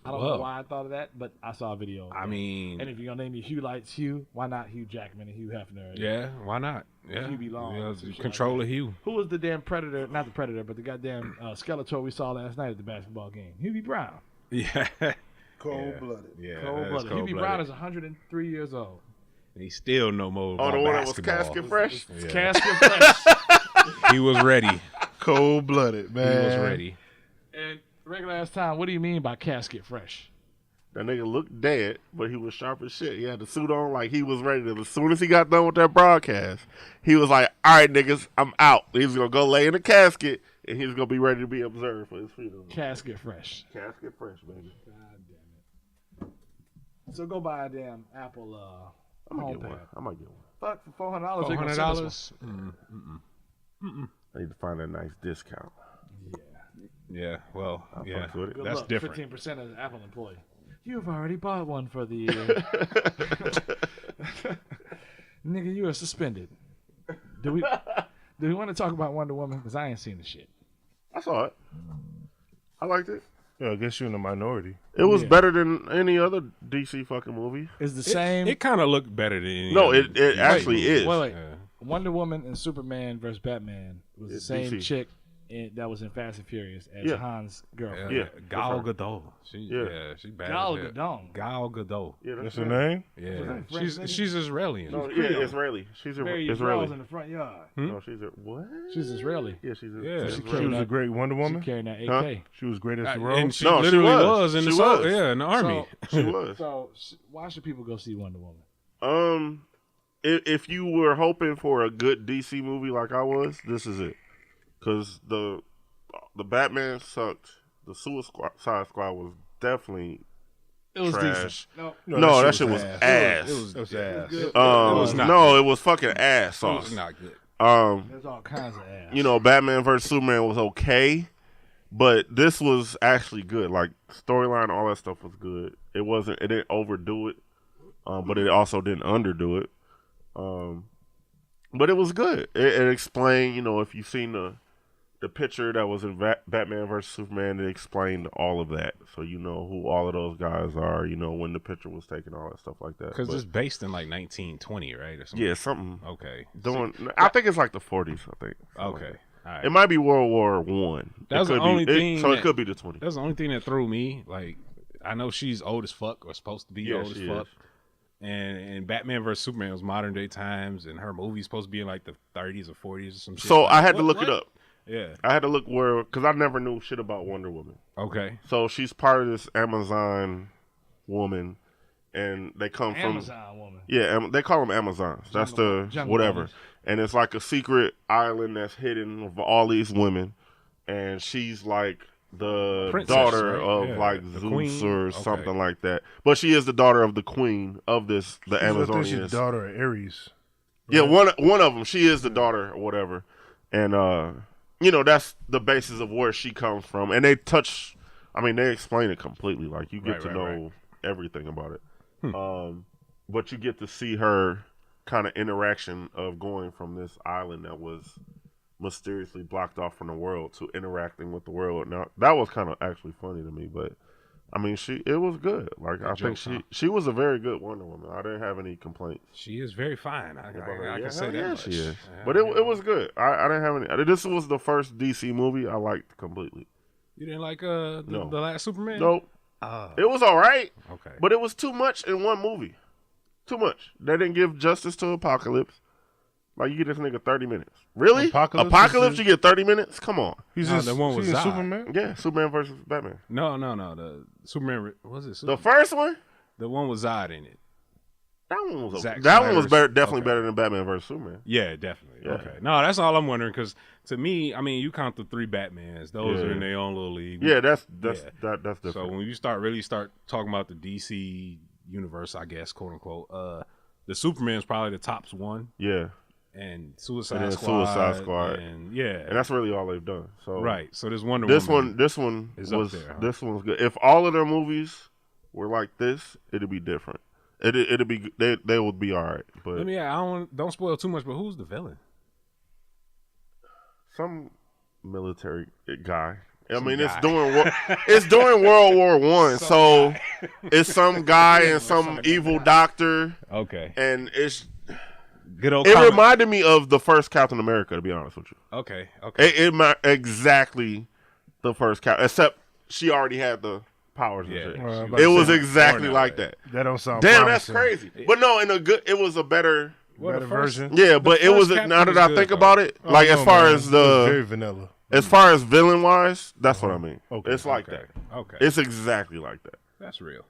I don't know Whoa. why I thought of that, but I saw a video. I mean, and if you're gonna name your Hugh lights Hugh, why not Hugh Jackman and Hugh Hefner? yeah, why not? Yeah, Hugh be long, yeah, some shit control like of Hugh. Who was the damn predator? Not the predator, but the goddamn Skeletor we saw last night at the basketball game. Hubie Brown. Yeah, Cold-blooded. yeah. Cold-blooded. Hubie Brown is 103 years old. He still no more. Oh, about the one that was basketball. casket fresh? Yeah. Casket fresh. He was ready. Cold-blooded, He man. was ready. And regular ass time, what do you mean by casket fresh? That nigga looked dead, but he was sharp as shit. He had the suit on like he was ready to. As soon as he got done with that broadcast, he was like, all right, niggas, I'm out. He was going to go lay in the casket, and he was going to be ready to be observed for his freedom. Casket fresh. Casket fresh, baby. God damn it. So go buy a damn Apple I might get one. HomePad. I might get one. Fuck, for $400, they gonna send us one. $400. I need to find a nice discount. Yeah, well, I'll yeah, fuck with it. Good that's luck. different. 15% as an Apple employee. You've already bought one for the year. Nigga, you are suspended. Do we want to talk about Wonder Woman? Because I ain't seen the shit. I saw it. I liked it. Yeah, I guess you're in the minority. It was Yeah. better than any other DC fucking movie. It's the same. It kind of looked better than any No, other it DC actually movie. is. Wait. Yeah. Wonder Woman and Superman versus Batman was the It's same DC. chick that was in Fast and Furious as Yeah. Han's girlfriend. Yeah, Yeah, Gal that's Gadot. She, Yeah. she bad. Gal as hell. Gadot. Gal Gadot. Yeah, That's right. her name? Yeah, that French nigga? she's Israeli. No, Creole. yeah, Israeli. She's Bury your Israeli. drawers in the front yard. No, she's a what? She's Israeli. Yeah, she's a, Yeah. she's She She Israeli. was a great Wonder She Woman? carrying that AK. Huh? She was great as the And role? she No, she literally was. in the She sol- was. yeah, in the army. She was. So why should people go see Wonder Woman? If you were hoping for a good DC movie like I was, this is it. Because the Batman sucked. The Suicide Squad was definitely It was trash. decent. No, No, that shit was ass. It was ass. good. It was not no, it was fucking ass It was sauce. not good. There's all kinds of ass. You know, Batman vs Superman was okay, but this was actually good. Like storyline, all that stuff was good. It didn't overdo it, but it also didn't underdo it. But it was good. It explained, you know, if you've seen the picture that was in Batman vs Superman, it explained all of that, so you know who all of those guys are. You know when the picture was taken, all that stuff like that. Because But, it's based in like 1920, right? Or something. yeah, something. Okay. I think it's like the 40s. I think. Something like Okay. that. All right. It might be World War One. That was It the could be- only thing So it that- could be the 20s. That's the only thing that threw me. Like, I know she's old as fuck, or supposed to be Yeah, old as she fuck. is. And Batman vs Superman was modern day times, and her movie's supposed to be in like the 30s or 40s or some shit. So Like, I had to what- look what? it up. Yeah. I had to look because I never knew shit about Wonder Woman. Okay. So she's part of this Amazon woman, and they come from Amazon woman. yeah, they call them Amazons. That's the Jungle whatever, bunnies. and it's like a secret island that's hidden of all these women, and she's like the Princess, daughter right? of Yeah, like the Zeus queen. or Okay. something like that. But she is the daughter of the queen of the I think she's Amazonians. daughter of Ares. Yeah, one of them. She is the daughter or whatever, and you know that's the basis of where she comes from. And they touch, I mean, they explain it completely. Like you get Right, to right, know everything about it. But you get to see her kind of interaction of going from this island that was mysteriously blocked off from the world to interacting with the world. Now that was kind of actually funny to me, but. I mean, it was good. Like I think jokes, huh? she was a very good Wonder Woman. I didn't have any complaints. She is very fine. I Yeah, can say hell that yeah, much. she is. Yeah, But it was good. I didn't have any. This was the first DC movie I liked completely. You didn't like No. the last Superman? Nope. It was all right, Okay. but it was too much in one movie. Too much. They didn't give justice to Apocalypse. Like, you get this nigga 30 minutes. Really? Apocalypse you get 30 minutes? Come on. He's No, in, the one with he's in Zod. Superman. Yeah, Superman versus Batman. No. The Superman. Was it The Superman? first one? The one with Zod in it. That one was okay. Zack That one was Snyder's- definitely okay. better than Batman versus Superman. Yeah, definitely. Yeah. Okay. No, that's all I'm wondering because to me, I mean, you count the 3 Batmans; those Yeah. are in their own little league. Yeah, that's Yeah. different. So when you start talking about the DC universe, I guess, quote unquote, the Superman's probably the tops one, yeah, and Suicide And then Squad, Suicide Squad. and yeah, and that's really all they've done. So right. So there's Wonder This Woman. one is up was there, huh? this one's good. If all of their movies were like this, it'd be different. It'd be they would be all right. But Let me. I don't spoil too much, but who's the villain? some military guy. I mean, guy. it's during World War One, so it's some guy and some evil doctor, Okay. and Good old. it comic. reminded me of the first Captain America, to be honest with you. Okay. Okay. Exactly the first Captain, except she already had the powers and Yeah. shit. Well, I'm about It to was say, exactly Born like that that. that don't sound Damn, that's promising. crazy. But no, it was a better. Well, the Better first- version. Yeah, but it first was Captain now that was I good, think though. about it, Oh, like no, as far man. as It was very vanilla. villain wise, that's what I mean. Okay. It's like Okay. that. Okay. It's exactly like that. That's real.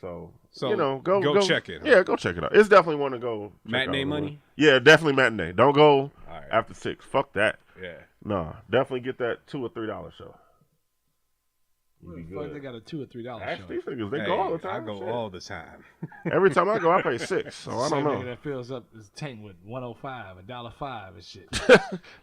So So, you know, go check it. Yeah, go check it out. It's definitely one to go. check Matinee out. money? Yeah, definitely matinee. Don't go All right. after 6. Fuck that. Yeah. Nah, definitely get that $2 or $3 show. You Where be the fuck good. they got a $2 or $3 Ask show? these niggas, they Hey, go all the time. I go shit. all the time. Every time I go, I pay 6. So I Same don't nigga know. that fills up his tank with 105, $1.05 and shit.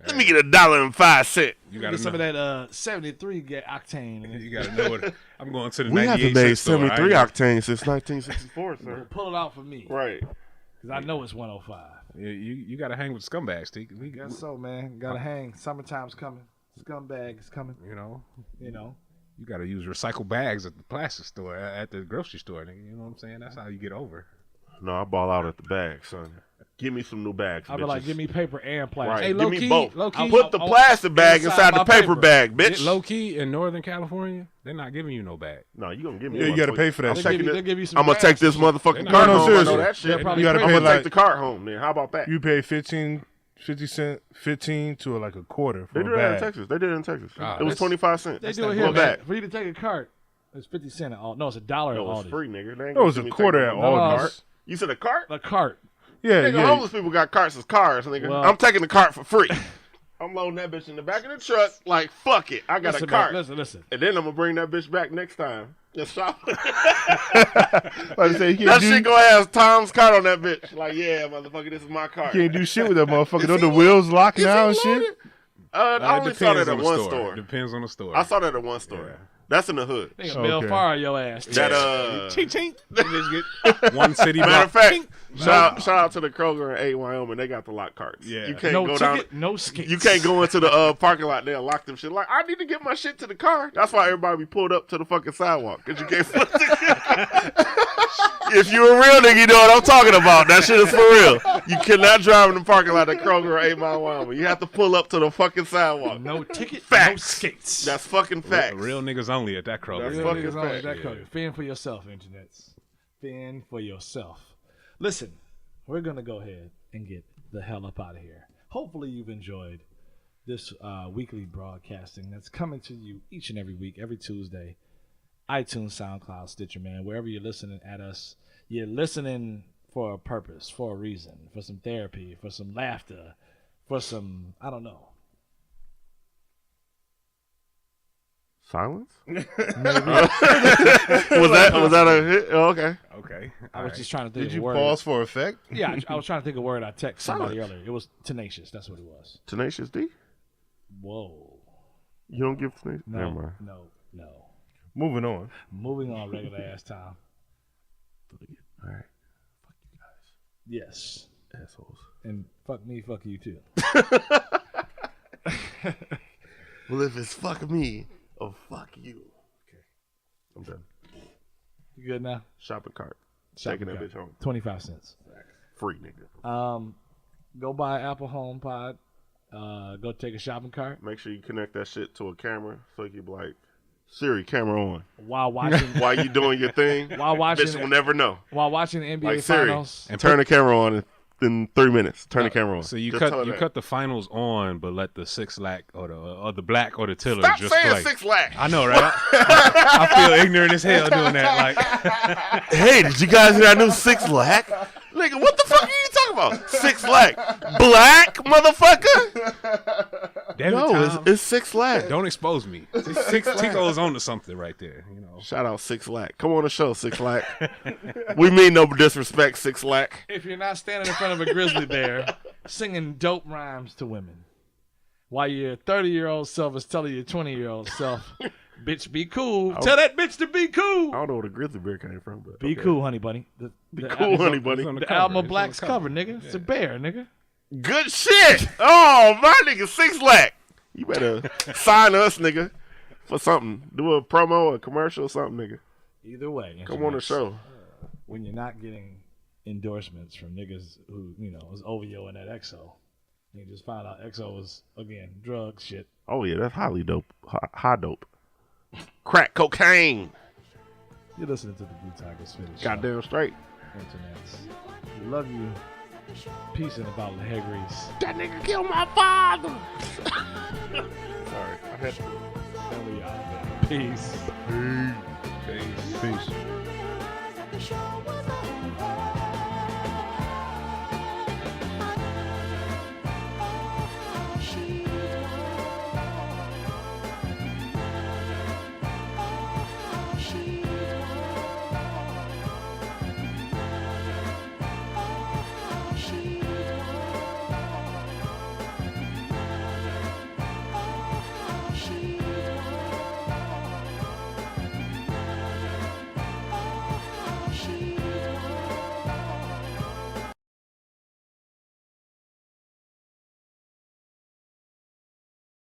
Let me get $1.05. You Get gotta some know. of that 73 octane. You gotta know what. I'm going to the We 98 haven't made cent store. 73 I ain't- octane since 1964, sir. Pull it out for me, Right. because I know it's 105. You gotta hang with scumbags, Teek. Guess so, man. Gotta hang. Summertime's coming. Scumbag is coming. You know, You know. you gotta use recycled bags at the plastic store, at the grocery store, nigga. You know what I'm saying? That's how you get over. No, I ball out at the bag, son. Give me some new bags, I'll be like, bitches. give me paper and plastic. Right. Hey, Give low me key, both. low key. Put the plastic bag inside the my paper paper. bag, bitch. Low key in Northern California, they're not giving you no bag. No, you gonna give me Yeah, one, you gotta please. pay for that I'm shit. taking They'll it. give you some I'm gonna take this bags. motherfucking They're cart not- home. seriously. I know that shit. They'll probably You gotta pay I'm pay gonna like take the cart home. Then how about that? you pay 50 cent, 15 to like a quarter for They a do that in bag. Texas. They did it in Texas. Ah, It was that's- 25 cents. They That's do it that here, Go man. back. For you to take a cart, it's 50 cents. No, it's $1 at No, it's Aldi. free, nigga. They ain't That was gonna a give me quarter take at no Aldi's. cart. You said a cart? A cart. Yeah, Nigga, yeah. homeless people got carts as cars, nigga. Well- I'm taking the cart for free. I'm loading that bitch in the back of the truck. Like, fuck it. I got Listen, a cart. man, listen. And then I'm gonna bring that bitch back next time. Just shop. Like I say, you That can't, shit do, gonna have Tom's cart on that bitch. Like, yeah, motherfucker, this is my cart. can't do shit with that motherfucker. Don't the wheels lock Is now it and shit? loaded? I It only saw depends that on at the one store. store. Depends on the store. I saw that at one store. Yeah. That's in the hood. Nigga, Bill Okay. fire your ass. That Chink chink. They just get one city matter block. of fact, Chink. shout out to the Kroger in 8 Wyoming. They got the lock carts. Yeah. You can't No go ticket, down. no skates. You can't go into the parking lot there and lock them shit. Like, I need to get my shit to the car. That's why everybody be pulled up to the fucking sidewalk. Because you can't. If you a real nigga, you know what I'm talking about. That shit is for real. You cannot drive in the parking lot at Kroger or 8 Mile Wyoming. You have to pull up to the fucking sidewalk. No ticket, no Facts. skates. That's fucking facts. Real niggas only at that Kroger. That's Real fucking niggas only, fact. that Kroger. Fend for yourself, internets. Fend for yourself. Listen, we're gonna go ahead and get the hell up out of here. Hopefully you've enjoyed this weekly broadcasting that's coming to you each and every week, every Tuesday. iTunes, SoundCloud, Stitcher, man, wherever you're listening at us, you're listening for a purpose, for a reason, for some therapy, for some laughter, for some, I don't know. Silence? Was that a hit? Oh, okay. Okay. I was just trying to think Did of you a word. pause for effect? Yeah, I was trying to think of a word I texted somebody Silence. earlier. It was tenacious. That's what it was. Tenacious D? Whoa. You don't give Tenacious? No, Never mind. no. Moving on. Moving on, regular ass time. All right. Yes. Assholes. And fuck me, fuck you too. Well, if it's fuck me, or fuck you. Okay. I'm done. You good now? Shopping cart. Shopping Taking that cart. bitch home. 25 cents. Free, nigga. Go buy Apple HomePod. Go take a shopping cart. Make sure you connect that shit to a camera so you can be like, Siri, camera on. while watching While you doing your thing, while watching bitch will never know. while watching the NBA Like Siri, finals. and turn the camera on in 3 minutes. Turn the camera on. So you Just tell her that. cut the finals on, but let the six lack or the black or the tiller Stop just saying play. 6 lack. I know, right? I feel ignorant as hell doing that. Like, Hey, did you guys hear I knew 6 lack? Nigga, what the fuck are you talking about? 6 lack. Black, motherfucker? damn No, it, Tom. it's 6 lack. Don't expose me. Six Tico's on to something right there. You know. Shout out 6 lack. Come on the show, 6 lack. We mean no disrespect, 6 lack. If you're not standing in front of a grizzly bear singing dope rhymes to women, while your 30-year-old self is telling your 20-year-old self, "Bitch, be cool." Tell that bitch to be cool. I don't know where the grizzly bear came from, but Be okay. cool, honey bunny. The Cool, honey bunny. It's on The cover. album of It's on Black's the cover, nigga. It's a bear, nigga. Good shit. Oh, my nigga, 6 lack. You better sign us, nigga, for something. Do a promo, a commercial, something, nigga. Either way, Come on the show. when you're not getting endorsements from niggas who, is OVO and that XO, you just find out XO was, again, drug shit. Oh, yeah, that's highly dope. High dope. Crack cocaine. You're listening to the Blue Tigers Finish. Goddamn straight. Internets. We love you. Peace and about the head grease. That nigga killed my father. Sorry, I had to. And we out there. Peace. Peace. Peace. Peace.